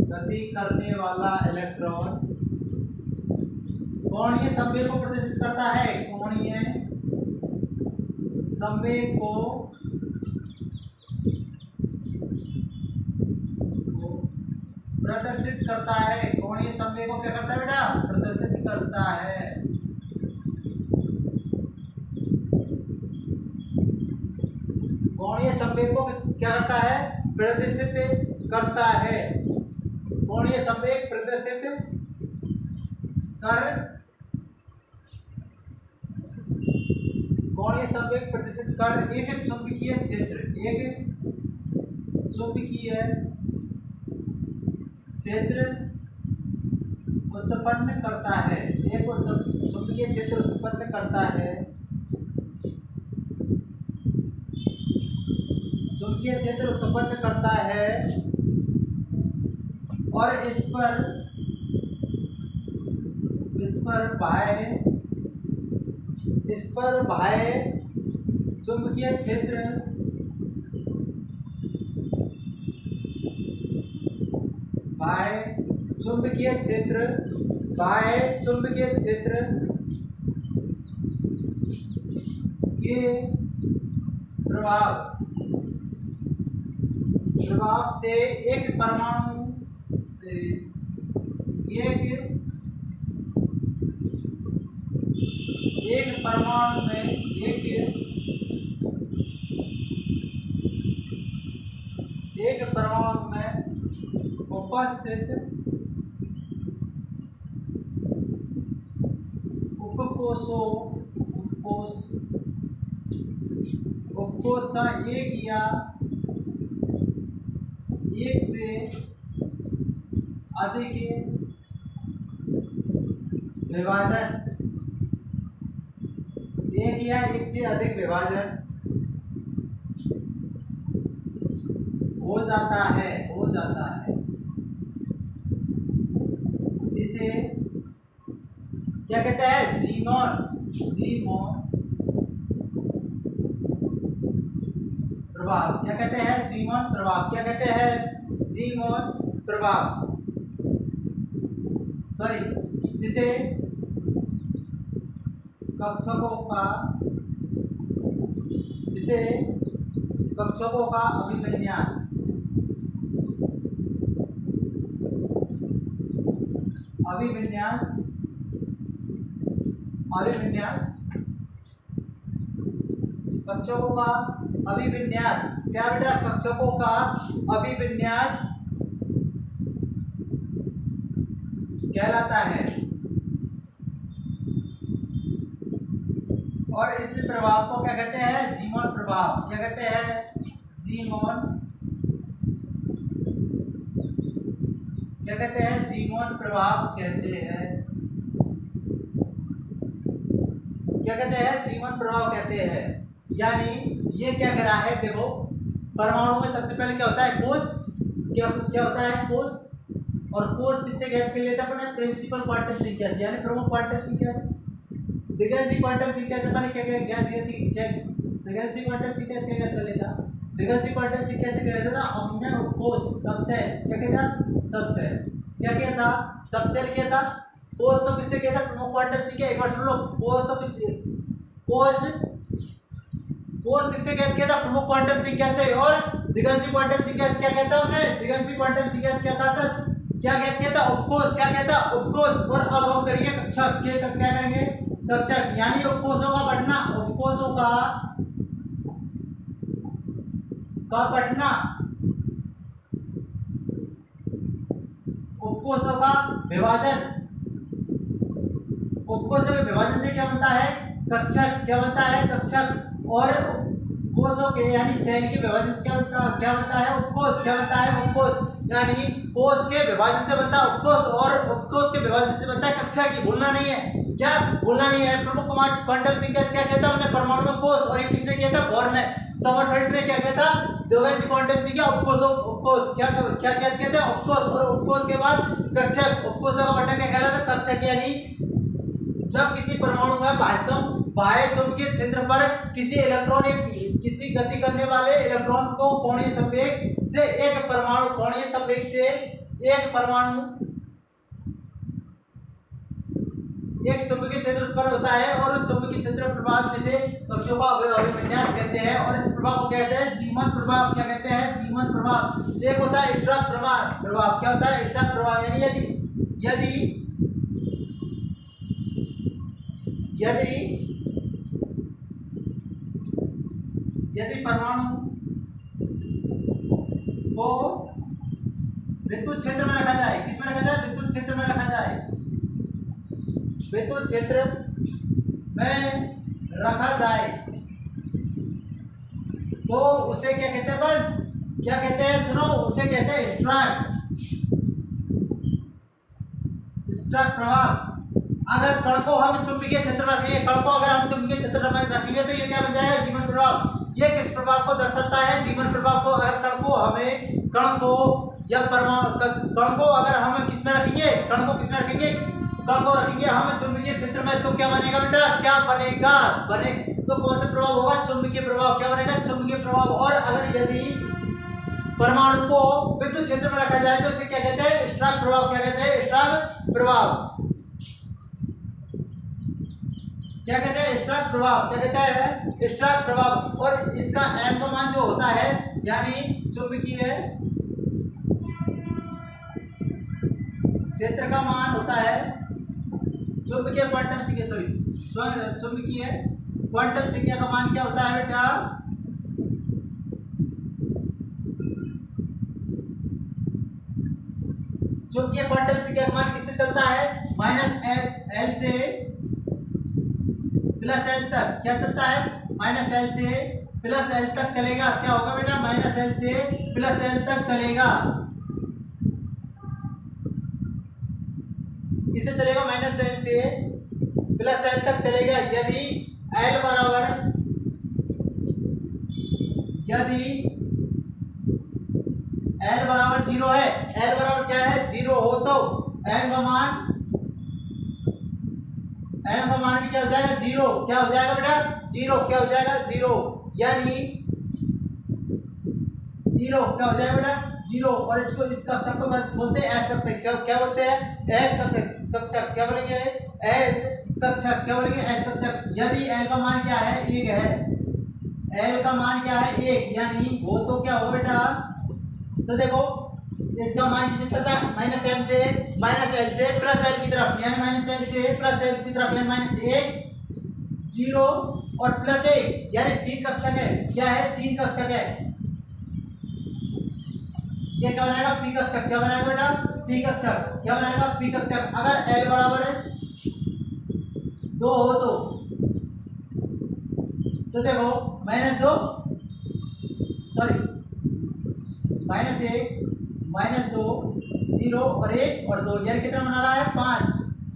गति करने वाला इलेक्ट्रॉन कोणीय संवेग को प्रदर्शित करता है, कोणीय संवेग को प्रदर्शित करता है, कोणीय संवेग को क्या करता है बेटा, प्रदर्शित करता है। कोणीय संवेग को क्या करता है, प्रदर्शित करता है। कोणीय संवेग प्रदर्शित कर, कोणीय संवेग प्रदर्शित कर एक चुंबकीय क्षेत्र उत्पन्न करता है, एक चुंबकीय क्षेत्र उत्पन्न करता है, चुंबकीय क्षेत्र उत्पन्न करता है और इस पर बाह्य चुंबकीय क्षेत्र के प्रभाव से एक परमाणु में उपस्थित उपकोष का एक से अधिक विभाजन, हो जाता है, जिसे क्या कहते हैं, जीनोन प्रभाव। क्या कहते हैं, जीनोन प्रभाव। क्या कहते हैं, जीनोन प्रभाव, सॉरी, जिसे कक्षकों का अभिविन्यास कक्षकों का अभिविन्यास, क्या बेटा, कक्षकों का अभिविन्यास कहलाता है। और इस प्रभाव को क्या कहते हैं, जीनोन प्रभाव। क्या कहते हैं, जीनोन प्रभाव कहते हैं। क्या कहते हैं, जीवन प्रभाव कहते हैं। यानी ये क्या कह रहा है, देखो परमाणु में सबसे पहले क्या होता है, कोष। क्या होता है, कोष। और कोष किससे ज्ञात कर लेता है अपने, प्रिंसिपल क्वांटम संख्या से, यानी प्रमुख क्वांटम संख्या से। द्विगंशी क्वांटम संख्या से मैंने क्या ज्ञात दी थी, क्या द्विगंशी क्वांटम संख्या से क्या ज्ञात कर लेता, द्विगंशी क्वांटम संख्या से क्या कहता था हमने, कोष, सबसेल। क्या कहता, सबसेल। क्या कहता, सबसेल कहता। कोष तो किससे कहता, प्रमुख क्वांटम संख्या। एक बार सुन लो, कोष किससे कहता, प्रमुख क्वांटम संख्या से। और द्विगंशी क्वांटम संख्या से क्या कहता हमने, द्विगंशी क्वांटम संख्या से क्या कहता, क्या कहता, उपकोष। क्या कहता, उपकोष। और अब हम करेंगे कक्षक। क्या करेंगे, कक्षक, यानी उपकोषों का बढ़ना, उपकोषों का बढ़ना, उपकोषों का विभाजन, उपकोषों के विभाजन से क्या बनता है? कक्षक। क्या बनता है? कक्षक। और कोषों के यानी सेल के विभाजन से क्या बनता है? उपकोष। क्या बनता है? उपकोष। यानी कोष के विभाजन से बनता है उपकोष और उपकोष के विभाजन से बनता है कक्षक। की भूलना नहीं है। क्या भूलना नहीं है? प्रमुख क्वांटम संख्या क्या कहता है? हमने परमाणु में कोष, और ये किसने किया था? बोर्न ने। समरफेल्ड ने क्या कहता? द्विआधारी क्वांटम संख्या उपकोष। क्या कहते हैं? उपकोष। और उपकोष के बाद कक्षक। उपकोषों का बटा क्या कहलाता है? कक्षक। यानी जब किसी परमाणु में बाह्य चुंबकीय क्षेत्र पर किसी इलेक्ट्रॉन किसी गति करने वाले इलेक्ट्रॉन को कोणीय संवेग से एक परमाणु एक चुंबकीय क्षेत्र उत्पन्न होता है और उस चुंबकीय क्षेत्र प्रभाव जिसे कक्षों का अभिविन्यास कहते हैं, और इस प्रभाव को कहते हैं जीवन प्रभाव। क्या कहते हैं? जीवन प्रभाव। एक होता है स्टॉक प्रभाव। क्या होता है? स्टॉक प्रभाव। यानी यदि परमाणु को विद्युत क्षेत्र में रखा जाए, किस में रखा जाए? विद्युत क्षेत्र में रखा जाए। विद्युत क्षेत्र में रखा जाए तो उसे क्या कहते हैं? क्या कहते हैं? सुनो, उसे कहते हैं स्टॉक प्रभाव। अगर कण को हम चुंबकीय क्षेत्र में रखेंगे, तो ये क्या बन जाएगा? जीवन प्रभाव। ये किस प्रभाव को दर्शाता है? जीवन प्रभाव को। अगर कण को अगर हम किस में रखेंगे? कण को रखेंगे हम चुंबकीय क्षेत्र में, तो क्या बनेगा बेटा? क्या बनेगा? तो कौन सा प्रभाव होगा? चुंबकीय प्रभाव। क्या बनेगा? चुंबकीय प्रभाव। और अगर यदि परमाणु को विद्युत क्षेत्र में रखा जाए तो इसे क्या कहते हैं? स्टॉक प्रभाव। क्या कहते हैं? स्टॉक प्रभाव। क्या कहते हैं? स्टॉक प्रभाव। क्या कहते हैं? स्टॉक प्रभाव। और इसका m का मान जो होता है, यानी चुंबकीय क्षेत्र का मान होता है चुंबकीय क्वांटम संख्या का मान क्या होता है बेटा? चुंबकीय क्वांटम संख्या का मान किससे चलता है? -l से +l तक। क्या चलता है? -l से +l तक चलेगा। क्या होगा बेटा? -l से +l तक चलेगा। किससे चलेगा? -l से +l तक चलेगा। यदि l बराबर जीरो है, l बराबर क्या है? 0 हो तो m का मान भी क्या हो जाएगा? 0। क्या हो जाएगा बेटा? 0। क्या हो जाएगा? 0। यानी 0 क्या हो जाएगा बेटा? 0। और इस कक्षक को बोलते हैं एस कक्षक। क्या बोलते हैं? एस कक्षक। क्या बोलेंगे? एस कक्षक। क्या बोलेंगे? एस कक्षक। यदि l का मान क्या है? 1 है। l का मान क्या है? 1। यानी वो तो क्या होगा बेटा? तो देखो इसका मान किससे चलता है? -m से -l से +l की तरफ, यानी -l से +l की तरफ, यानी -1 0 और +1, यानी 3 कक्षक है। क्या है? 3 कक्षक है। ये क्या बनाएगा? p कक्षक। क्या बनाएगा बेटा? p कक्षक। क्या बनाएगा? p कक्षक। अगर l बराबर 2 हो तो देखो -2 सॉरी -1 -2 0 और 1 और 2, यानी कितना बना रहा है? 5।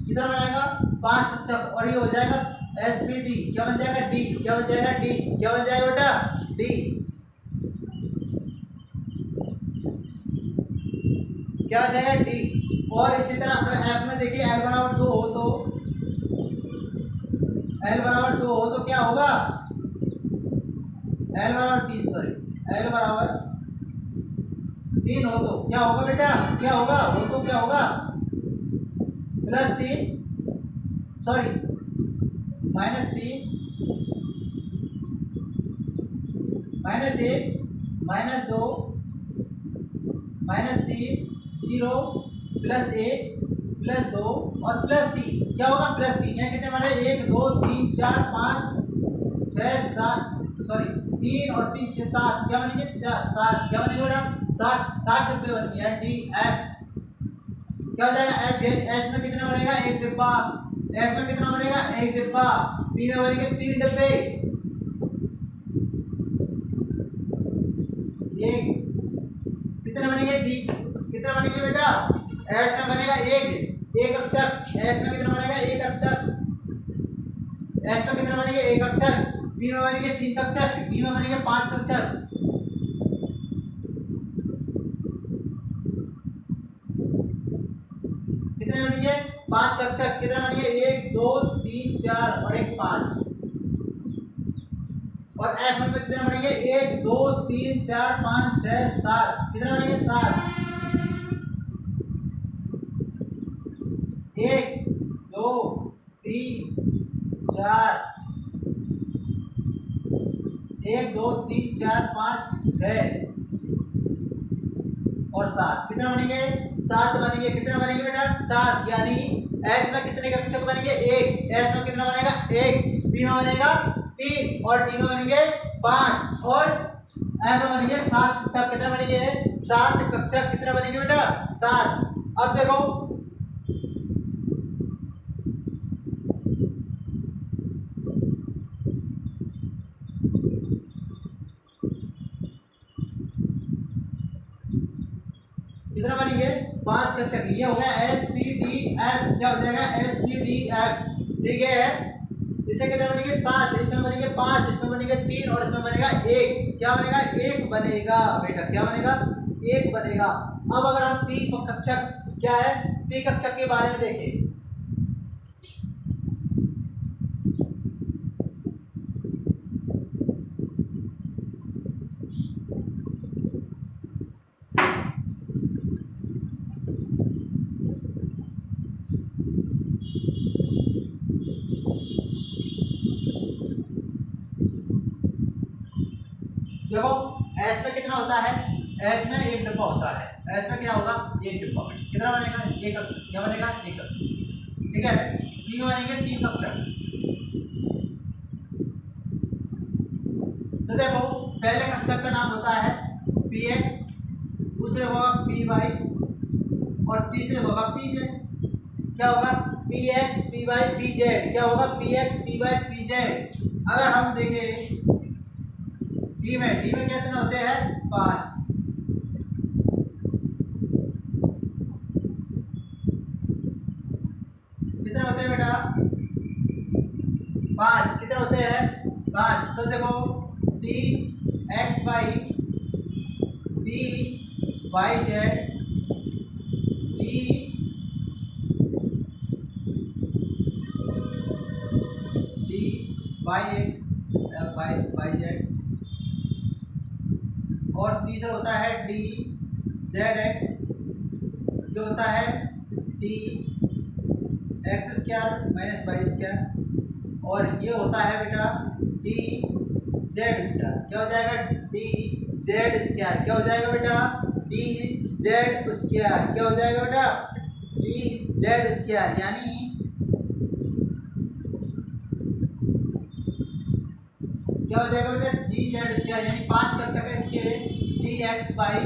कितना बनाएगा? 5 कक्षक। और ये हो जाएगा SPD। क्या बन जाएगा? D। क्या बन जाएगा? D। क्या बन जाएगा बेटा? D। क्या हो जाएगा? D। और इसी तरह अगर F में देखिए L बराबर 2 हो तो क्या होगा? L बराबर 3 हो तो क्या होगा बेटा? क्या होगा? हो तो क्या होगा? +3 सॉरी -3 -1 -2 -3 0 +1 +2 और +3। क्या होगा? +3। यहाँ कितने बने? 1 2 3 4 5 6 7 सॉरी 3 और 3 6 7। क्या बनेंगे? 7। क्या बनेंगे बेटा? 7 डिब्बे बन गया। D F. क्या हो जाएगा? एफ। एस में कितने बनेगा? 1 डिब्बा। एस में कितना बनेगा, एक डिब्बा। बी में बनेंगे 3 डिब्बे, एक। कितने बनेंगे, डी कितने बनेंगे बेटा, एस में बनेगा एक अक्षर। एस में कितना बनेगा, एक अक्षर। एस में कितने बनेंगे, एक अक्षर। बी में बनेंगे 3 अक्षर, डी में बनेंगे 5 अक्षर। कितने बनेंगे, 5 अक्षर। कितने बनेंगे, 1 2 3 4 और एक 5। और एफ में कितने बनेंगे, 1 2 3 4 5 6 7। कितने बनेंगे, 7। 1 2 3 4 1 2 3 4 5 6 और 7। कितने बनेंगे, 7 बनेंगे। कितने बनेंगे बेटा, 7। यानी एस में कितने कक्षक बनेंगे, 1। एस में कितना बनेगा, 1। बी में बनेगा 3 और डी में बनेंगे 5 और एफ में बनेंगे 7 कक्षक। कितने बनेंगे, 7 कक्षक। कितने बनेंगे बेटा, 7। अब देखो कितना बनेंगे, 5 कक्षक। ये हो गया एस पी डी एफ। क्या हो जाएगा, एस पी डी एफ। ठीक है, इसे कितने बनेंगे, 7। इसमें बनेंगे 5, इसमें बनेंगे 3 और इसमें बनेगा 1। क्या बनेगा, 1 बनेगा बेटा। क्या बनेगा, 1 बनेगा। अब अगर हम पी कक्षक, क्या है, पी कक्षक के बारे में देखें। देखो एस में कितना होता है, एस में एक डिब्बा होता है। एस में क्या होगा, एक डिब्बा। कितना बनेगा, एक अक्षर। क्या बनेगा, एक अक्षर। ठीक है, बी में बनेंगे 3 अक्षर। तो देखो पहले कक्षक का नाम होता है पी एक्स, दूसरे होगा पी वाई और तीसरे होगा पी जेड। क्या होगा, P X P Y P Z. क्या होगा, P X P Y P Z. अगर हम देखें डी में कितने होते हैं, 5। कितने होते हैं बेटा, 5। कितने होते हैं, 5। तो देखो D X Y, D Y Z, D Y X Y Z और तीसरा होता है डी जेड एक्स। जो होता है D X square minus Y square और ये होता है बेटा डी जेड स्क्वायर। क्या हो जाएगा, डी जेड स्क्वायर। क्या हो जाएगा बेटा, डी जेड स्क्वायर। क्या हो जाएगा बेटा, डी जेड स्क्वायर। यानी क्या हो जाएगा बेटा, डी जेड स्क्वायर। यानी 5 कक्षक है इसके, D X Y,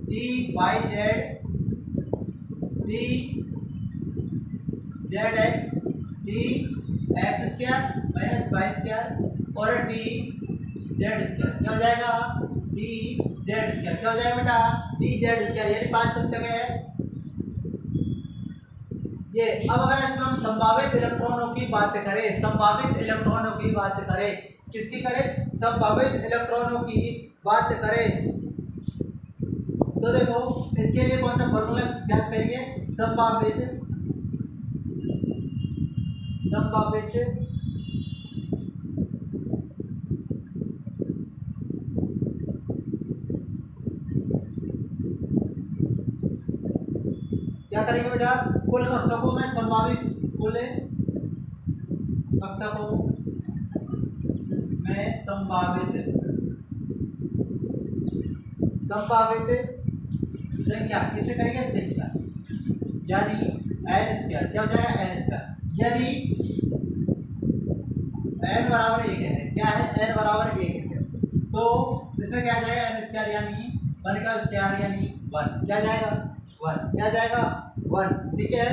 D Y Z, D Z X, D X square minus Y square और डी जेड स्क्वायर। क्या हो जाएगा, डी जेड स्क्वायर। क्या हो जाएगा बेटा, डी जेड स्क्वायर। यानी 5 कक्षक है ये। अब अगर इसमें हम संभावित इलेक्ट्रॉनों की बात करें, संभावित इलेक्ट्रॉनों की बात करें, किसकी करें, संभावित इलेक्ट्रॉनों की बात करें, तो देखो इसके लिए कौन सा फॉर्मूला ज्ञात करेंगे, संभावित क्या करेंगे बेटा, कुल कक्षकों में संभावित, कुल कक्षकों में संभावित संख्या किसे करेंगे, संख्या। यानी एन स्क्वायर। क्या हो जाएगा, एन स्क्वायर। यदि एन बराबर 1 है, क्या है, एन बराबर 1 है, तो इसमें क्या आ जाएगा, एन स्क्वायर यानी 1 का स्क्वायर यानी 1। क्या जाएगा, 1। क्या जाएगा, 1। ठीक है,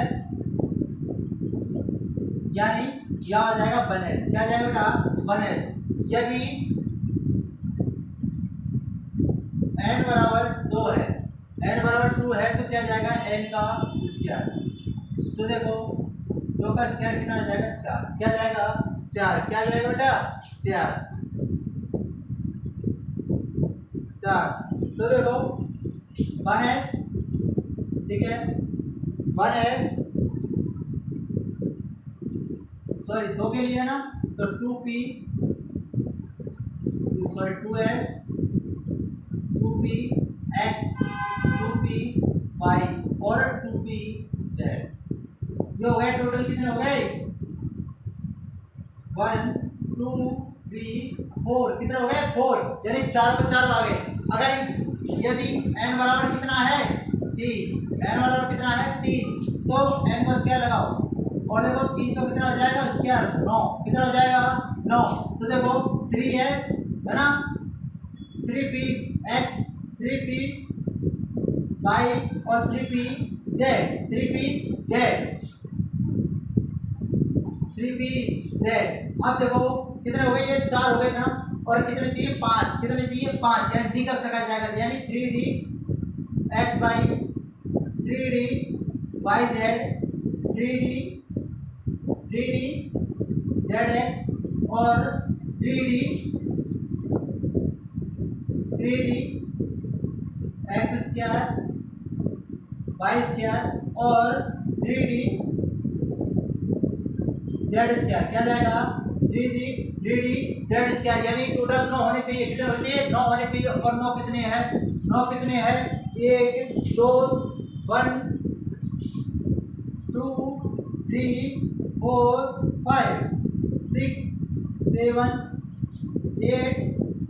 यानी यह आ जाएगा 1s। क्या आ जाएगा बेटा 1s। यदि n बराबर 2 है, n बराबर 2 है तो क्या आ जाएगा n का स्क्वायर। तो देखो 2 का स्क्वायर कितना आ जाएगा 4। क्या आ जाएगा 4। क्या आ जाएगा बेटा 4। तो देखो 1s, ठीक है 1s, सॉरी 2 के लिए ना, तो 2p, sorry 2s, 2p x, 2p y और 2p z। ये हो गए टोटल कितने हो गए 1 2 3 4, कितने हो गए 4, यानी 4 को 4 आ गए। अगर यदि n बराबर कितना है 3, n बराबर कितना है 3, तो n को स्क्वायर लगाओ और देखो 3 को कितना हो जाएगा स्क्वायर 9, कितना हो जाएगा 9। तो देखो 3s है ना, 3p x, 3p y और 3p z, 3p z। अब देखो कितने हो गए, ये 4 हो गए ना, और कितने चाहिए 5, कितने चाहिए 5, यानी d कब तक आ जाएगा, यानी 3d x y, 3d y z, 3d zx और 3d x square y square और 3d z स्क्वायर। क्या जाएगा 3d z स्क्वायर, यानी टोटल 9 होने चाहिए। कितने होने चाहिए 9 होने चाहिए। और 9 कितने हैं 9 कितने हैं 1 2 1 2 3 4 5 6 7 8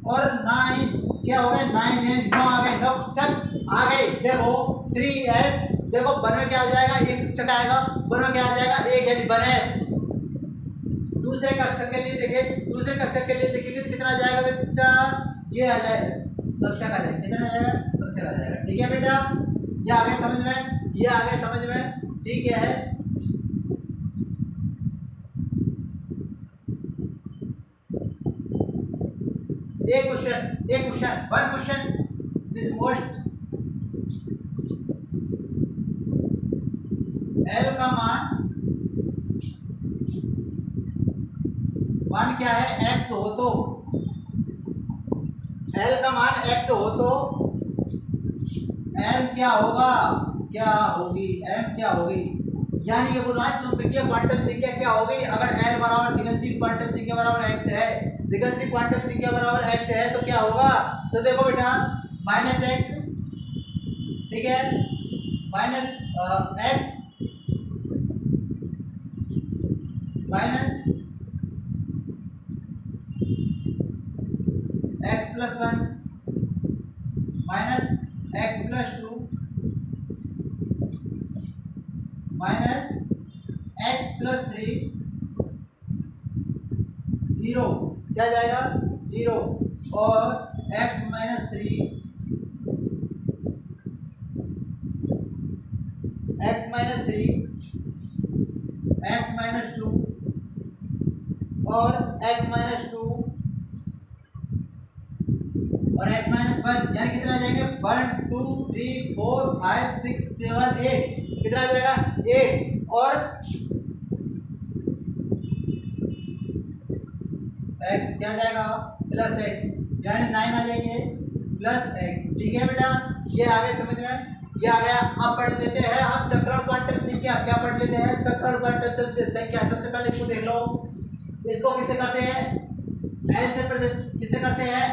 और 9। क्या हो गए 9 है, 9 आ गए, 9 चक आ गए। देखो 3s, देखो 1 में क्या आ जाएगा, एक चक आएगा, 1 में क्या आ जाएगा 1, यानी 1s। दूसरे कक्षक के लिए देखें, दूसरे कक्षक के लिए देखेंगे तो कितना आ जाएगा बेटा, ये आ जाएगा कक्षक आ जाएगा, कितना आ जाएगा कक्षक आ जाएगा। ठीक है बेटा, ये आ गए समझ में, ये आ गए समझ में, ठीक है। एक question one question this most, L का मान 1 क्या है x हो तो, L का मान x हो तो m क्या होगा, क्या होगी m क्या होगी, यानी ये बोल रहा है चुंबकीय क्वांटम संख्या क्या होगी अगर L बराबर दिगंशीय क्वांटम संख्या बराबर x है, दिगंशीय क्वांटम संख्या बराबर x है तो क्या होगा। तो देखो बेटा -x, ठीक है -x minus x plus 1 minus x plus 2 minus x plus 3 0, क्या जाएगा 0 और x minus 3 x minus 3 x minus 2 और x माइनस 2 और x माइनस 1, यानी कितना आ जाएंगे 1 2 3 4 5 6 7 8, कितना आ जाएगा 8 और x क्या जाएगा प्लस x, यानी 9 आ जाएंगे प्लस x। ठीक है बेटा, ये आ गया समझ में, ये आ गया। अब पढ़ लेते हैं हम चक्रण क्वांटम संख्या। क्या पढ़ लेते हैं चक्रण क्वांटम संख्या। सबसे पहले इसको देख लो, इसको किसे करते हैं n से प्रदर्शित, किसे करते हैं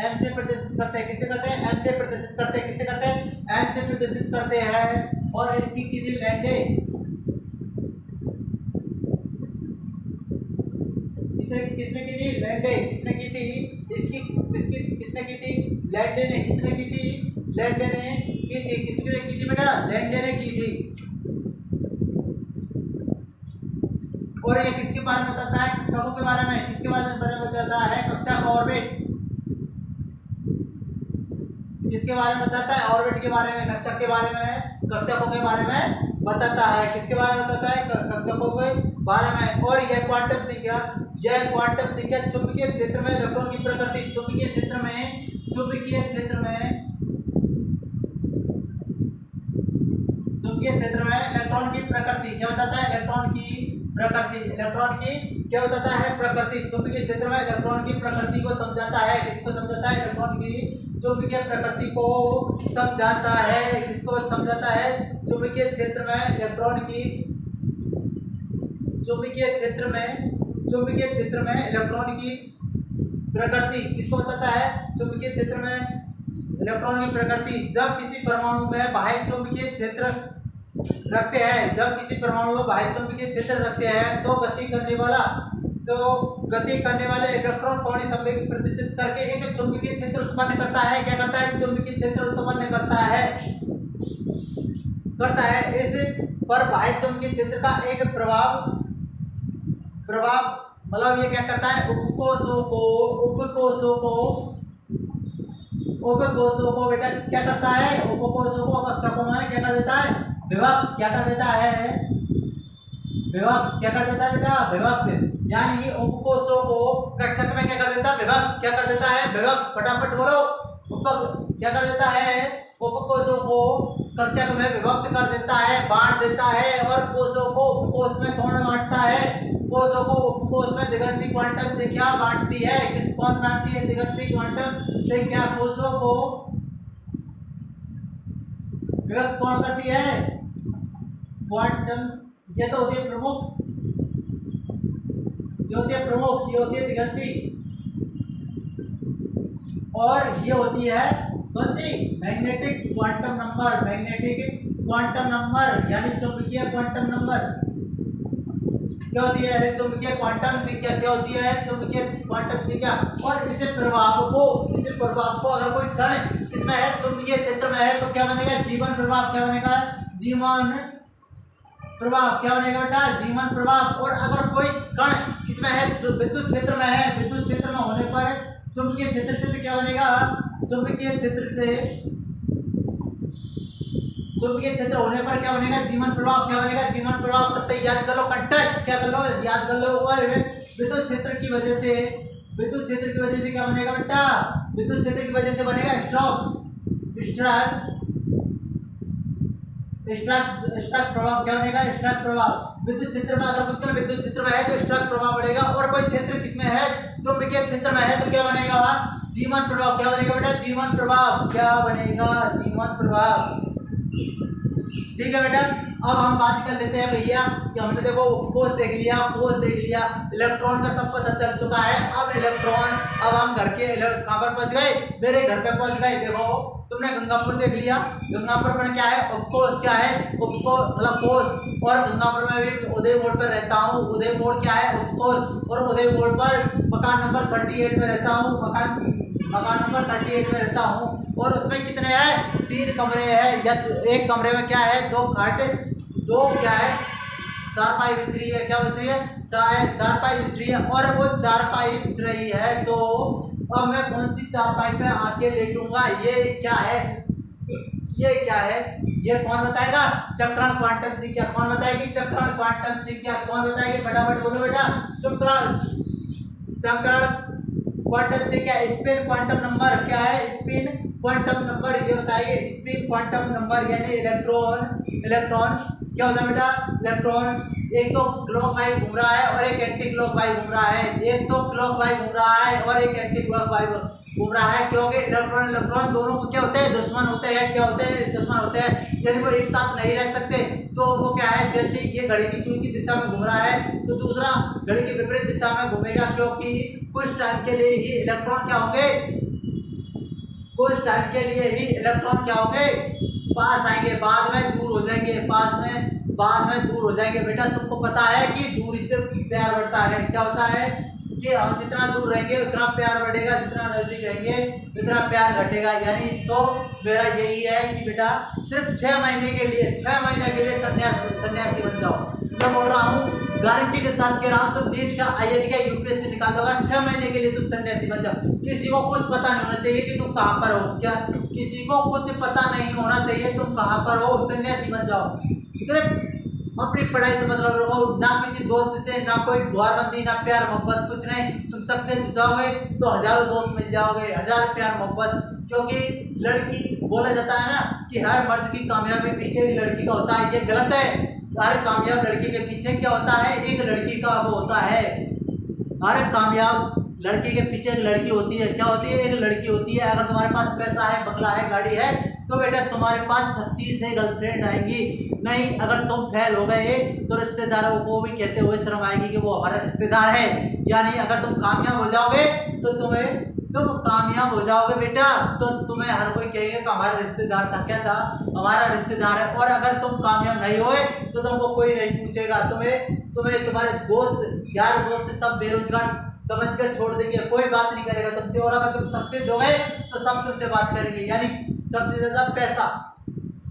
m से प्रदर्शित करते हैं, किसे करते हैं m से प्रदर्शित करते हैं, किसे करते हैं m से प्रदर्शित करते हैं। और इसकी कितनी लैंडे, किसने की थी लैंडे, किसने की थी इसकी किसने की थी लैंडे ने, किसने की थी लैंडे ने की थी, किसने की थी बेटा लैंडे ने की थी। और ये किसके बारे में बताता है कक्षकों के बारे में, किसके बारे में बताता है कक्षक ऑर्बिट, किसके बारे में बताता है ऑर्बिट के बारे में, कक्षक के बारे में, कक्षकों के बारे में बताता है। किसके बारे में बताता है? कक्षकों के बारे में। और यह क्वांटम संख्या चुंबकीय क्षेत्र में इलेक्ट्रॉन की प्रकृति, चुंबकीय क्षेत्र में इलेक्ट्रॉन की प्रकृति क्या बताता है? इलेक्ट्रॉन की क्या बताता है? प्रकृति। चुंबकीय क्षेत्र में इलेक्ट्रॉन की प्रकृति को समझाता है। किसको समझाता है? इलेक्ट्रॉन की चुंबकीय प्रकृति को समझाता है। किसको समझाता है? चुंबकीय क्षेत्र में इलेक्ट्रॉन की चुंबकीय क्षेत्र में इलेक्ट्रॉन की प्रकृति किसको बताता है? चुंबकीय क्षेत्र में इलेक्ट्रॉन की प्रकृति। जब किसी परमाणु में बाह्य चुंबकीय क्षेत्र रखते हैं, तो गति करने वाले इलेक्ट्रॉन कोणीय संवेग प्रदर्शित करके एक चुंबकीय क्षेत्र उत्पन्न करता है। क्या करता है? चुंबकीय क्षेत्र उत्पन्न करता है। इस पर बाह्य चुंबकीय क्षेत्र का एक प्रभाव मतलब ये क्या करता है? उपकोषों को बेटा क्या करता है? उपकोषों को कक्षकों में क्या कर देता है? विभक्त क्या कर देता है? विभक्त यानी उपकोषों को कक्षक में क्या कर देता है? विभक्त क्या कर देता है? विभक्त। फटाफट बोलो। क्या कर देता है? उपकोषों को कक्षक में विभक्त कर देता है, बांट देता है। और कोषों को उपकोष में कौन बांटता है? कोषों को उपकोष में दिगंशी क्वांटम संख्या बांटती है। कौन बांटती है? दिगंशी क्वांटम संख्या। कोषों को विभक्त कौन करती है? क्वांटम। ये तो होती है प्रमुख, ये होती है दिगंशी। और ये होती है कौन सी? मैग्नेटिक क्वांटम नंबर यानी चुंबकीय क्वांटम नंबर। क्या होती है? चुंबकीय क्वांटम संख्या। क्या होती है? चुंबकीय क्वांटम संख्या। और इसे प्रभाव को अगर कोई कण किसमें है? चुंबकीय क्षेत्र में है, तो क्या बनेगा? जीवन प्रभाव। क्या बनेगा? जीवन प्रभाव। क्या बनेगा बेटा? जीवन प्रभाव। और अगर कोई कण किसमें है? विद्युत क्षेत्र में है। विद्युत क्षेत्र में होने पर चुंबकीय क्षेत्र से क्या बनेगा? चुंबकीय क्षेत्र होने पर क्या बनेगा? जीवन प्रभाव। क्या बनेगा? जीवन प्रभाव। तब तक याद कर लो, कंटेक्ट क्या कर लो? याद कर लो। और विद्युत क्षेत्र की वजह से क्या बनेगा बेटा? विद्युत क्षेत्र की वजह से बनेगा स्ट्रक प्रभाव। क्या बनेगा? स्ट्रक प्रभाव। विद्युत क्षेत्र में अगर कोई विद्युत क्षेत्र में है तो स्ट्रक प्रभाव बढ़ेगा। और कोई क्षेत्र किसमें है? चुंबकीय क्षेत्र में है, तो क्या बनेगा? जीवन प्रभाव। क्या बनेगा बेटा? जीवन प्रभाव। क्या बनेगा? जीवन प्रभाव। ठीक है बेटा। अब हम बात कर लेते हैं भैया कि हमने देखो कोष देख लिया, इलेक्ट्रॉन का सब पता चल चुका है। अब हम घर के कहाँ पर पहुंच गए? मेरे घर पे पहुंच गए। देखो तुमने गंगापुर देख लिया। गंगापुर में क्या है? उपकोष। क्या है? उपकोष मतलब कोष। और गंगापुर में भी उदय मोड़ पर रहता हूँ। उदय मोड़ क्या है? उपकोष। और उदय मोड़ पर मकान नंबर 38 में रहता हूँ। मकान नंबर 38 में रहता हूँ। और उसमें कितने हैं? 3 कमरे हैं। या एक कमरे में क्या है? 2 खाट, 2 क्या है? चारपाई बिछ रही है। क्या बिछ रही है? चारपाई बिछ रही है। और वो चारपाई बिछ रही है, तो अब मैं कौन सी चारपाई पे आके लेटूंगा? ये क्या है? ये कौन बताएगा? चक्रण क्वांटम संख्या। कौन बताएगी? चक्रण क्वांटम संख्या। कौन बताएगी? फटाफट बोलो बेटा। चक्रण क्वांटम संख्या। Spin quantum number. क्या है? स्पिन क्वांटम नंबर ये बताएंगे। स्पिन क्वांटम नंबर यानी इलेक्ट्रॉन क्या होता है बेटा? इलेक्ट्रॉन एक तो क्लॉकवाइज घूम रहा है और एक एंटी क्लॉकवाइज घूम रहा है। एक तो क्लॉकवाइज घूम रहा है और एक एंटी क्लॉकवाइज घूम रहा है। क्योंकि इलेक्ट्रॉन दोनों को क्या होते हैं? दुश्मन होते हैं। क्या होते हैं? दुश्मन होते हैं। यानी वो एक साथ नहीं रह सकते। तो वो क्या है? जैसे ये घड़ी की सुई की दिशा में घूम रहा है, तो दूसरा घड़ी की विपरीत दिशा में घूमेगा। क्योंकि कुछ टाइम के लिए ही इलेक्ट्रॉन क्या होंगे? क्या होंगे? पास आएंगे, बाद में दूर हो जाएंगे। बाद में दूर हो जाएंगे। बेटा तुमको पता है कि दूरी से प्यार बढ़ता है। क्या होता है कि हम जितना दूर रहेंगे उतना प्यार बढ़ेगा, जितना नजदीक रहेंगे उतना प्यार घटेगा। यानी तो मेरा यही है कि बेटा सिर्फ 6 महीने के लिए सन्यासी बन जाओ। मैं बोल रहा हूँ, गारंटी के साथ कह रहा हूँ, तो नीट का, IIT का, यूपीएससी निकाल दो। अगर 6 महीने के लिए तुम सन्यासी बन जाओ। किसी को कुछ पता नहीं होना चाहिए कि तुम कहाँ पर हो। क्या? किसी को कुछ पता नहीं होना चाहिए तुम कहाँ पर हो। सन्यासी बन जाओ। सिर्फ अपनी पढ़ाई से मतलब रखो, ना किसी दोस्त से, ना कोई गुआरबंदी, ना प्यार मोहब्बत, कुछ नहीं। तुम सक्सेस जाओगे तो हजारों दोस्त मिल जाओगे, हजार प्यार मोहब्बत। क्योंकि लड़की, बोला जाता है ना कि हर मर्द की कामयाबी पीछे लड़की का होता है, ये गलत है। हर कामयाब लड़की के पीछे क्या होता है, एक लड़की का वो होता है। हर कामयाब लड़की के पीछे एक लड़की होती है। क्या होती है, एक लड़की होती है। अगर तुम्हारे पास पैसा है, बंगला है, गाड़ी है, तो बेटा तुम्हारे पास 36 से गर्लफ्रेंड आएंगी। नहीं, अगर तुम फेल हो गए तो रिश्तेदारों को भी कहते हुए शर्म आएगी कि वो हमारा रिश्तेदार है। यानी अगर तुम कामयाब हो जाओगे तो तुम कामयाब हो जाओगे बेटा, तो तुम्हें हर कोई कहेगा कि हमारा रिश्तेदार था। क्या था, हमारा रिश्तेदार है। और अगर तुम कामयाब नहीं होए तो तुमको कोई नहीं पूछेगा। तुम्हें तुम्हारे दोस्त, यार दोस्त सब बेरोजगार समझकर छोड़ देंगे, कोई बात नहीं करेगा तुमसे। और अगर तुम सक्सेस हो गए तो सब तुमसे बात करेंगे। यानी सबसे ज्यादा पैसा,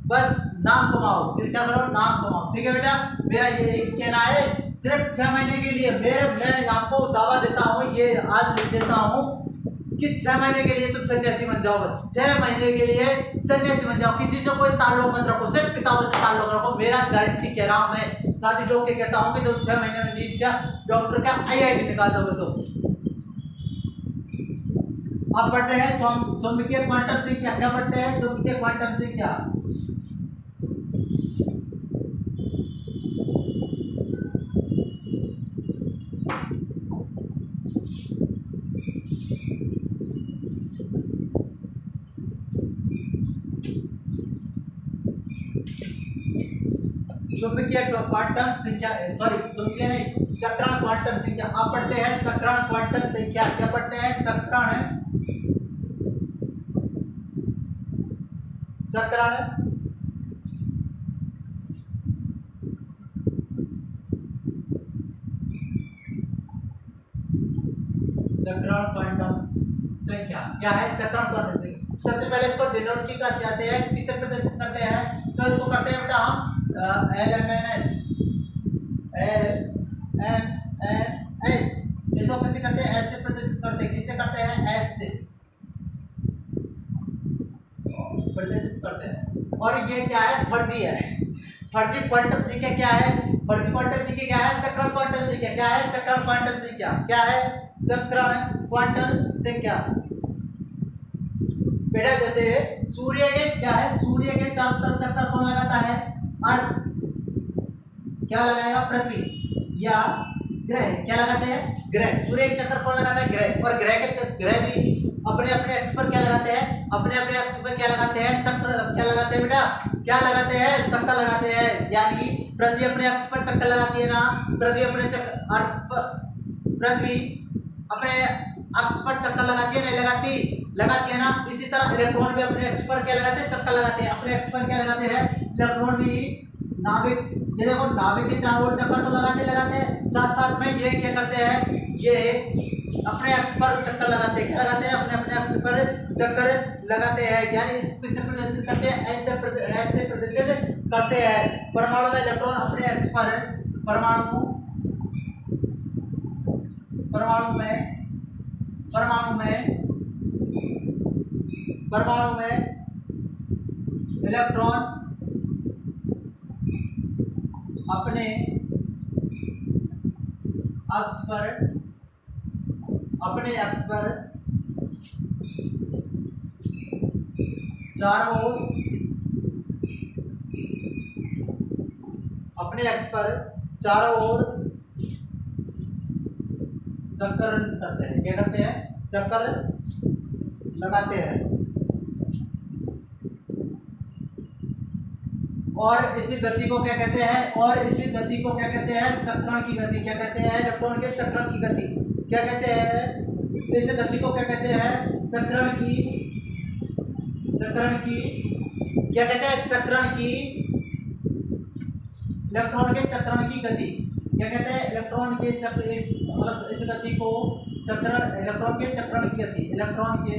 बस नाम कमाओ, फिर क्या करो, नाम कमाओ। ठीक है बेटा, मेरा ये कहना है। सिर्फ 6 महीने के लिए मैं आपको दावा देता हूँ, ये आज लिख देता हूँ कि 6 महीने के लिए तुम सन्यासी बन जाओ। बस 6 महीने के लिए सन्यासी बन जाओ। किसी से कोई ताल्लुक मत रखो, सिर्फ किताबों से ताल्लुक रखो। मेरा गारंटी कह रहा हूँ, मैं साथी लोग के कहता हूँ कि तुम 6 महीने में नीट क्या, डॉक्टर का IIT निकाल दोगे। तो अब पढ़ते हैं चुंबकीय क्वांटम संख्या। क्या पढ़ते हैं, चुंबकीय क्वांटम संख्या। चुंबकीय क्वांटम संख्या, सॉरी चुंबकीय नहीं, चक्रण क्वांटम संख्या। आप पढ़ते हैं चक्रण क्वांटम संख्या। क्या पढ़ते हैं, चक्रण क्वांटम संख्या। क्या है, चक्रण क्वांटम संख्या। सबसे पहले इसको डिनोट की कैसे आते हैं, किसे प्रदर्शित करते हैं, तो इसको करते हैं बेटा हम LMNS, इसको कैसे करते हैं, ऐसे प्रदर्शित करते हैं। किसे करते हैं, ऐसे प्रदर्शित करते हैं। और ये क्या है, फर्जी है। फर्जी क्वांटम संख्या क्या है, फर्जी क्वांटम संख्या क्या है, चक्रण क्वांटम संख्या। क्या है, चक्रण क्वांटम संख्या। क्या है, चक्रण क्वांटम संख्या। बेटा जैसे सूर्य के, क्या है, सूर्य के चारों तरफ चक्कर कौन लगाता है, अर्थ। क्या लगाएगा, पृथ्वी या ग्रह। क्या लगाते हैं, ग्रह। सूर्य के चक्कर कौन लगाता है, ग्रह। और ग्रह भी अपने अपने अक्ष पर क्या लगाते हैं, अपने अपने अक्ष पर क्या लगाते हैं, चक्र। क्या लगाते हैं बेटा, क्या लगाते हैं, चक्कर लगाते हैं। यानी पृथ्वी अपने अक्ष पर चक्कर लगाती है ना, पृथ्वी अपने पृथ्वी अपने अक्ष पर चक्कर लगाती है, नहीं लगाती है ना। इसी तरह इलेक्ट्रॉन भी अपने अक्ष पर क्या लगाते हैं, चक्कर लगाते हैं। अपने अक्ष पर क्या लगाते हैं, इलेक्ट्रॉन भी। नाभिक, ये देखो नाभिक के चारों ओर चक्कर तो लगाते हैं, साथ साथ में ये क्या करते हैं, ये अपने अक्ष पर चक्कर लगाते हैं। क्या लगाते हैं, अपने अपने अक्ष पर चक्कर लगाते हैं। यानी इसको किससे प्रदर्शित करते हैं, ऐसे प्रदर्शित करते हैं। परमाणु में इलेक्ट्रॉन अपने अक्ष पर, परमाणु में इलेक्ट्रॉन अपने अक्ष पर चारों ओर, अपने अक्ष पर चारों ओर चक्कर करते हैं। क्या करते हैं, चक्कर लगाते हैं। और इसी गति को क्या कहते हैं, चक्रण की गति। क्या कहते हैं, इलेक्ट्रॉन के चक्रण की गति। क्या कहते हैं, इस गति को क्या कहते हैं, चक्रण की। क्या कहते हैं, चक्रण की, इलेक्ट्रॉन के चक्रण की गति। क्या कहते हैं, इलेक्ट्रॉन के चक्र, मतलब इस गति को चक्रण, इलेक्ट्रॉन के चक्रण की गति, इलेक्ट्रॉन के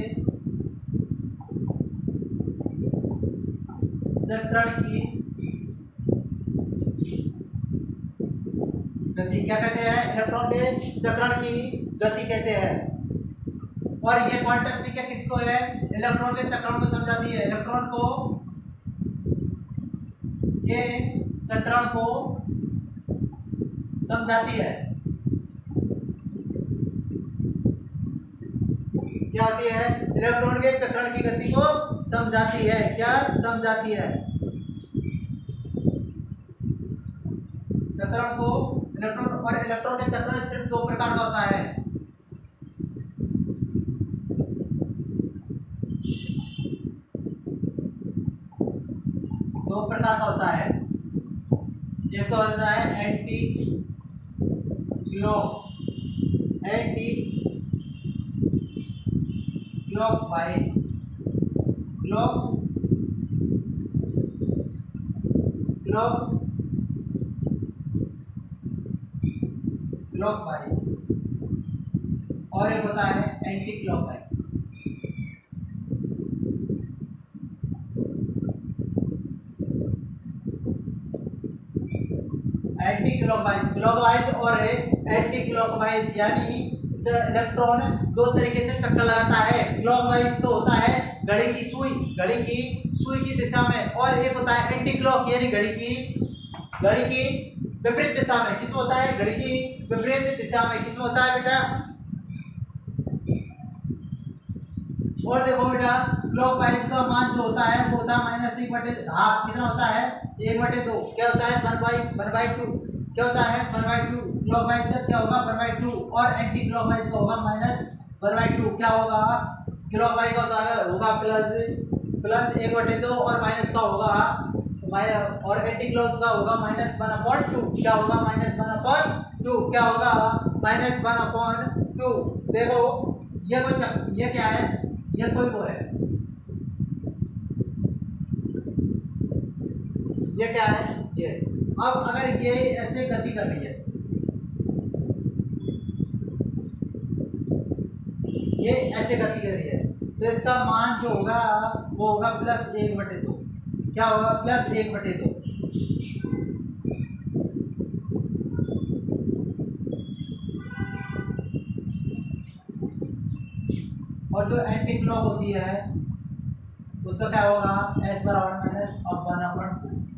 चक्रण की गति। क्या कहते हैं, इलेक्ट्रॉन के चक्रण की गति कहते हैं। और ये क्वांटम संख्या किसको है, इलेक्ट्रॉन के चक्रण को समझाती है। इलेक्ट्रॉन को के चक्रण को समझाती है। क्या होती है? इलेक्ट्रॉन के चक्रण की गति को समझाती है। क्या समझाती है? चक्रण को इलेक्ट्रॉन, और इलेक्ट्रॉन के चक्रण सिर्फ दो प्रकार का होता है। दो प्रकार का होता है। एक तो होता है एंटी क्लॉकवाइज, क्लॉकवाइज, और एक होता है एंटी क्लॉकवाइज। एंटी क्लॉकवाइज और एंटी क्लॉकवाइज, यानी इलेक्ट्रॉन दो तरीके से चक्कर लगाता है। क्लॉकवाइज तो होता है घड़ी की सुई की दिशा में, और एक होता है एंटी क्लॉक, यानी घड़ी की विपरीत दिशा में। किसमें होता है? घड़ी की विपरीत दिशा में। किसमें होता है बेटा? और देखो बेटा, क्लॉकवाइज का मान जो होता है वो होता है -1/2। कितना होता है? 1/2। क्या होता है? 1/2। क्या होता है? 1/2। क्लॉकवाइज का क्या होगा? 1/2, और एंटी क्लॉकवाइज का होगा -1/2। क्या होगा? क्लॉकवाइज का होगा प्लस 1/2, और माइनस का होगा और एंटी क्लॉक का होगा -1/2। क्या होगा? -1/2। क्या होगा? -1/2। देखो ये क्या है? ये कोई वो है, ये क्या है? ये। अब अगर ये ऐसे गति कर रही है, ये ऐसे गति कर रही है, तो इसका मान जो होगा वो होगा +1/2। क्या होगा? +1/2। और जो एंटी क्लॉक होती है उसका क्या होगा? S बराबर -1/2।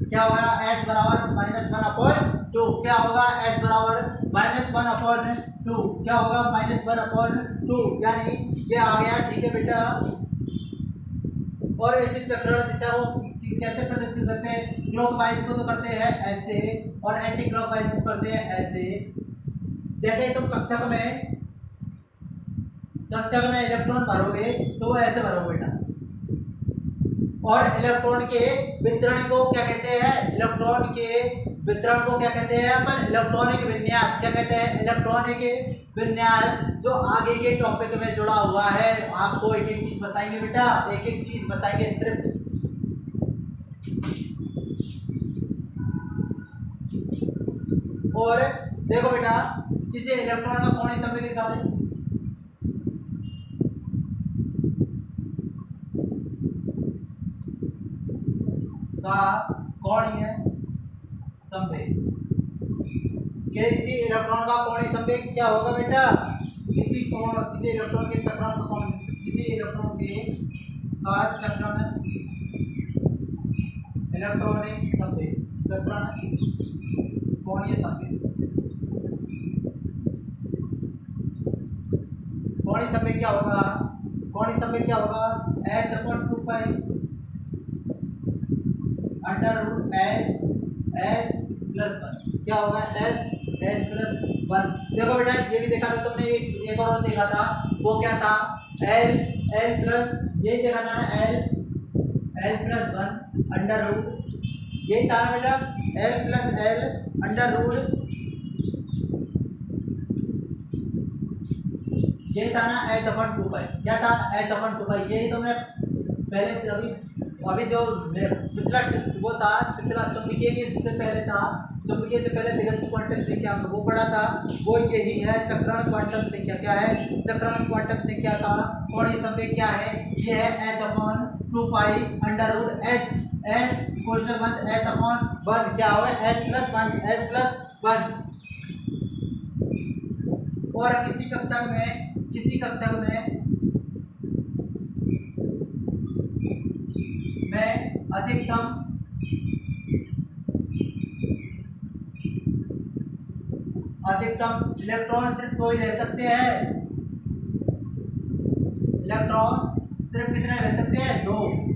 क्या होगा? S बराबर -1/2। क्या होगा? S बराबर -1/2। क्या होगा? -1/2, यानी ये आ गया। ठीक है बेटा। और ऐसे चक्रण दिशा को कैसे प्रदर्शित करते हैं? क्लॉकवाइज को तो करते हैं ऐसे, और एंटी क्लॉकवाइज को करते हैं ऐसे। जैसे ही तुम कक्षक में इलेक्ट्रॉन भरोगे तो वो ऐसे भरोगे बेटा। और इलेक्ट्रॉन के वितरण को क्या कहते हैं? इलेक्ट्रॉन के वितरण को क्या कहते हैं? अपन इलेक्ट्रॉनिक विन्यास। क्या कहते हैं? इलेक्ट्रॉनिक विन्यास, जो आगे के टॉपिक में जुड़ा हुआ है। आपको एक एक चीज बताएंगे बेटा, एक एक चीज बताएंगे सिर्फ। और देखो बेटा, किसी इलेक्ट्रॉन का कोणीय संवेग निकालें। का कोणीय संवेग, किसी इलेक्ट्रॉन का कोणीय संवेग क्या होगा बेटा? किसी इलेक्ट्रॉन के चक्रण का किसी इलेक्ट्रॉन के का चक्रण इलेक्ट्रॉनिक संवेग, चक्रण कोणीय संवेग। कोणीय संवेग क्या होगा? कोणीय संवेग क्या होगा? h/2π √s +1। क्या होगा? s +1। देखो बेटा, ये भी देखा था तुमने, एक और देखा था। वो क्या था? l प्लस, यही देखा था ना, l +1 √ यही था ना बेटा, l +l √ यही था ना h/2π। क्या था? h/2π। यही तुमने पहले अभी जो पिछला वो था, पिछला चुंबकीय से पहले था, चुंबकीय से पहले दिग्गज क्वांटम संख्या वो पढ़ा था। वो यही है चक्रण क्वांटम संख्या। क्या है? चक्रण क्वांटम संख्या का कोणीय संवेग क्या है? ये है h/2π √s। s क्वेश्चन बंद, s/1 क्या होगा? s+1। और किसी कक्षा में अधिकतम अधिकतम इलेक्ट्रॉन सिर्फ 2 ही रह सकते हैं। इलेक्ट्रॉन सिर्फ कितने रह सकते हैं? 2।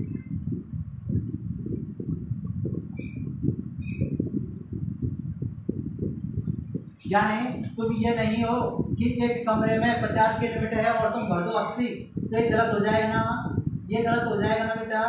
यानी तुम ये नहीं हो कि एक कमरे में 50 की लिमिट है और तुम भर दो 80, तो ये गलत हो जाएगा ना, ये गलत हो जाएगा ना बेटा,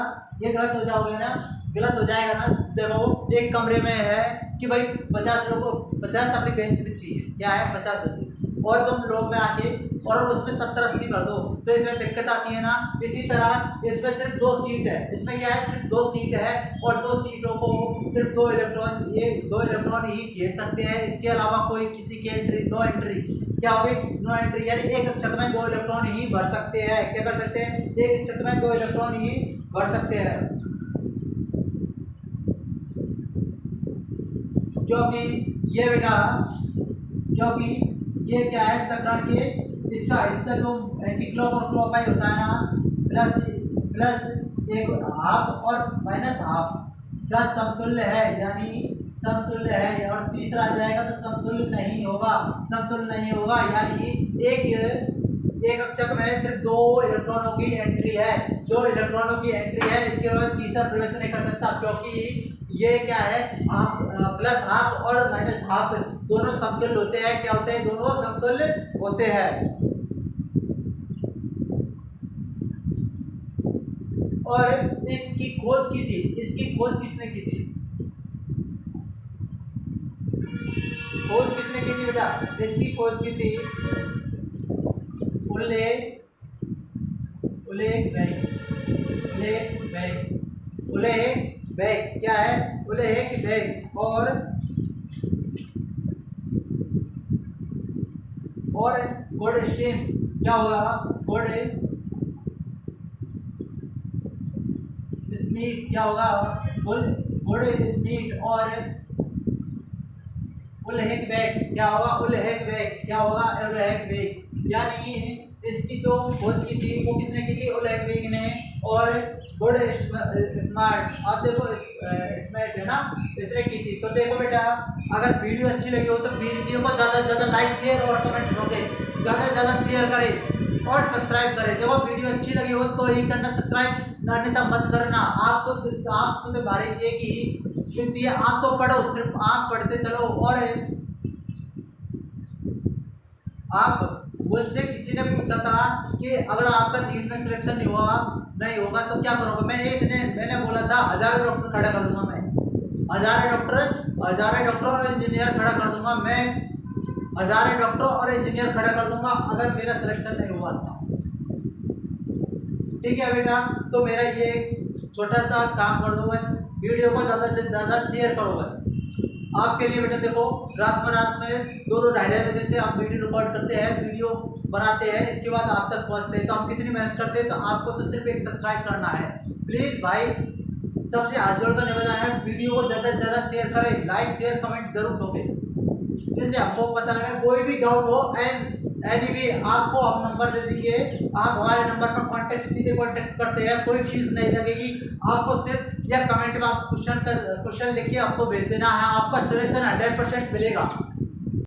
ये गलत हो जाओगे ना, गलत हो जाएगा ना। देखो एक कमरे में है कि भाई 50 लोगों 50 अपनी बेंच पे चाहिए, क्या है 50 बच्चे, और तुम लोग में आके और उसमें 70-80 भर दो, तो इसमें दिक्कत आती है ना। इसी तरह इसमें सिर्फ 2 सीट है, इसमें क्या है सिर्फ 2 सीट है और 2 सीटों को सिर्फ 2 इलेक्ट्रॉन, ये 2 इलेक्ट्रॉन ही घेर सकते हैं। इसके अलावा कोई किसी की एंट्री, नो एंट्री, क्या होगी? No entry. यानी एक कक्षक में 2 इलेक्ट्रॉन ही भर सकते हैं। क्या कर सकते हैं? एक कक्षक में 2 इलेक्ट्रॉन ही भर सकते हैं, क्योंकि ये बेटा, क्योंकि ये क्या है चक्रण के इसका जो एंटी क्लॉक और क्लॉक वाइज होता है ना, प्लस एक हाफ और माइनस हाफ का समतुल्य है, यानी समतुल्य है। और तीसरा आ जाएगा तो समतुल्य नहीं होगा, समतुल्य नहीं होगा। यानी एक कक्षक में सिर्फ 2 इलेक्ट्रॉनों की एंट्री है, 2 इलेक्ट्रॉनों की एंट्री है। इसके बाद तीसरा प्रवेश नहीं कर सकता, क्योंकि ये क्या है हाफ, प्लस हाफ और माइनस हाफ दोनों समतुल्य होते हैं। क्या होते हैं? दोनों समतुल्य होते हैं। और इसकी खोज की थी, इसकी खोज किसने की थी? खोज किसने की थी बेटा? इसकी खोज की थी उलेहबेक। क्या है? उलेहबेक। और गोल्डस्टीन, क्या होगा? गोल्डस्मिट, क्या होगा? गोल्डस्मिट और उलेहबेक, क्या होगा? उलेहबेक, क्या होगा? उलेहबेक। यानी इसकी जो खोज की थी वो किसने की थी? उलेहबेक ने। और गुड स्मार्ट, आप देखो स्मार्ट है ना, इसने की थी। तो देखो बेटा, अगर वीडियो अच्छी लगी हो तो वीडियो को ज़्यादा से ज़्यादा लाइक, शेयर और कमेंट करोगे, ज़्यादा से ज़्यादा शेयर करें और सब्सक्राइब करें। देखो वीडियो अच्छी लगी हो तो ही करना, सब्सक्राइब अन्यथा मत करना। आपको तो बारी एक ही विनती है, आप तो पढ़ो, सिर्फ आप पढ़ते चलो। और आप मुझसे किसी ने पूछा था कि अगर आपका नीट में सिलेक्शन नहीं होगा तो क्या करोगे? मैंने बोला था हजारों डॉक्टर खड़ा कर दूंगा, मैं हजारों डॉक्टर और इंजीनियर खड़ा कर दूंगा, मैं हजारों डॉक्टर और इंजीनियर खड़ा कर दूंगा अगर मेरा सिलेक्शन नहीं हुआ था। ठीक है बेटा, तो मेरा ये छोटा सा काम कर दो, बस वीडियो को ज़्यादा से ज़्यादा शेयर करो बस आपके लिए। बेटा देखो, रात में 2-2 ढाई बजे से हम वीडियो रिकॉर्ड करते हैं, वीडियो बनाते हैं, इसके बाद आप तक पहुंचते हैं। तो हम कितनी मेहनत करते हैं, तो आपको तो सिर्फ एक सब्सक्राइब करना है। प्लीज़ भाई, सबसे हाथ जोड़कर निवेदन है, वीडियो को ज़्यादा से ज़्यादा शेयर करें, लाइक शेयर कमेंट जरूर करोगे, जिससे हमको पता लगे। कोई भी डाउट हो एनीवे आपको हम नंबर दे देंगे, आप हमारे नंबर पर सीधे कांटेक्ट करते हैं, कोई फीस नहीं लगेगी आपको। सिर्फ या कमेंट में आप क्वेश्चन लिख के आपको भेज देना है, आपका सॉल्यूशन 100% मिलेगा।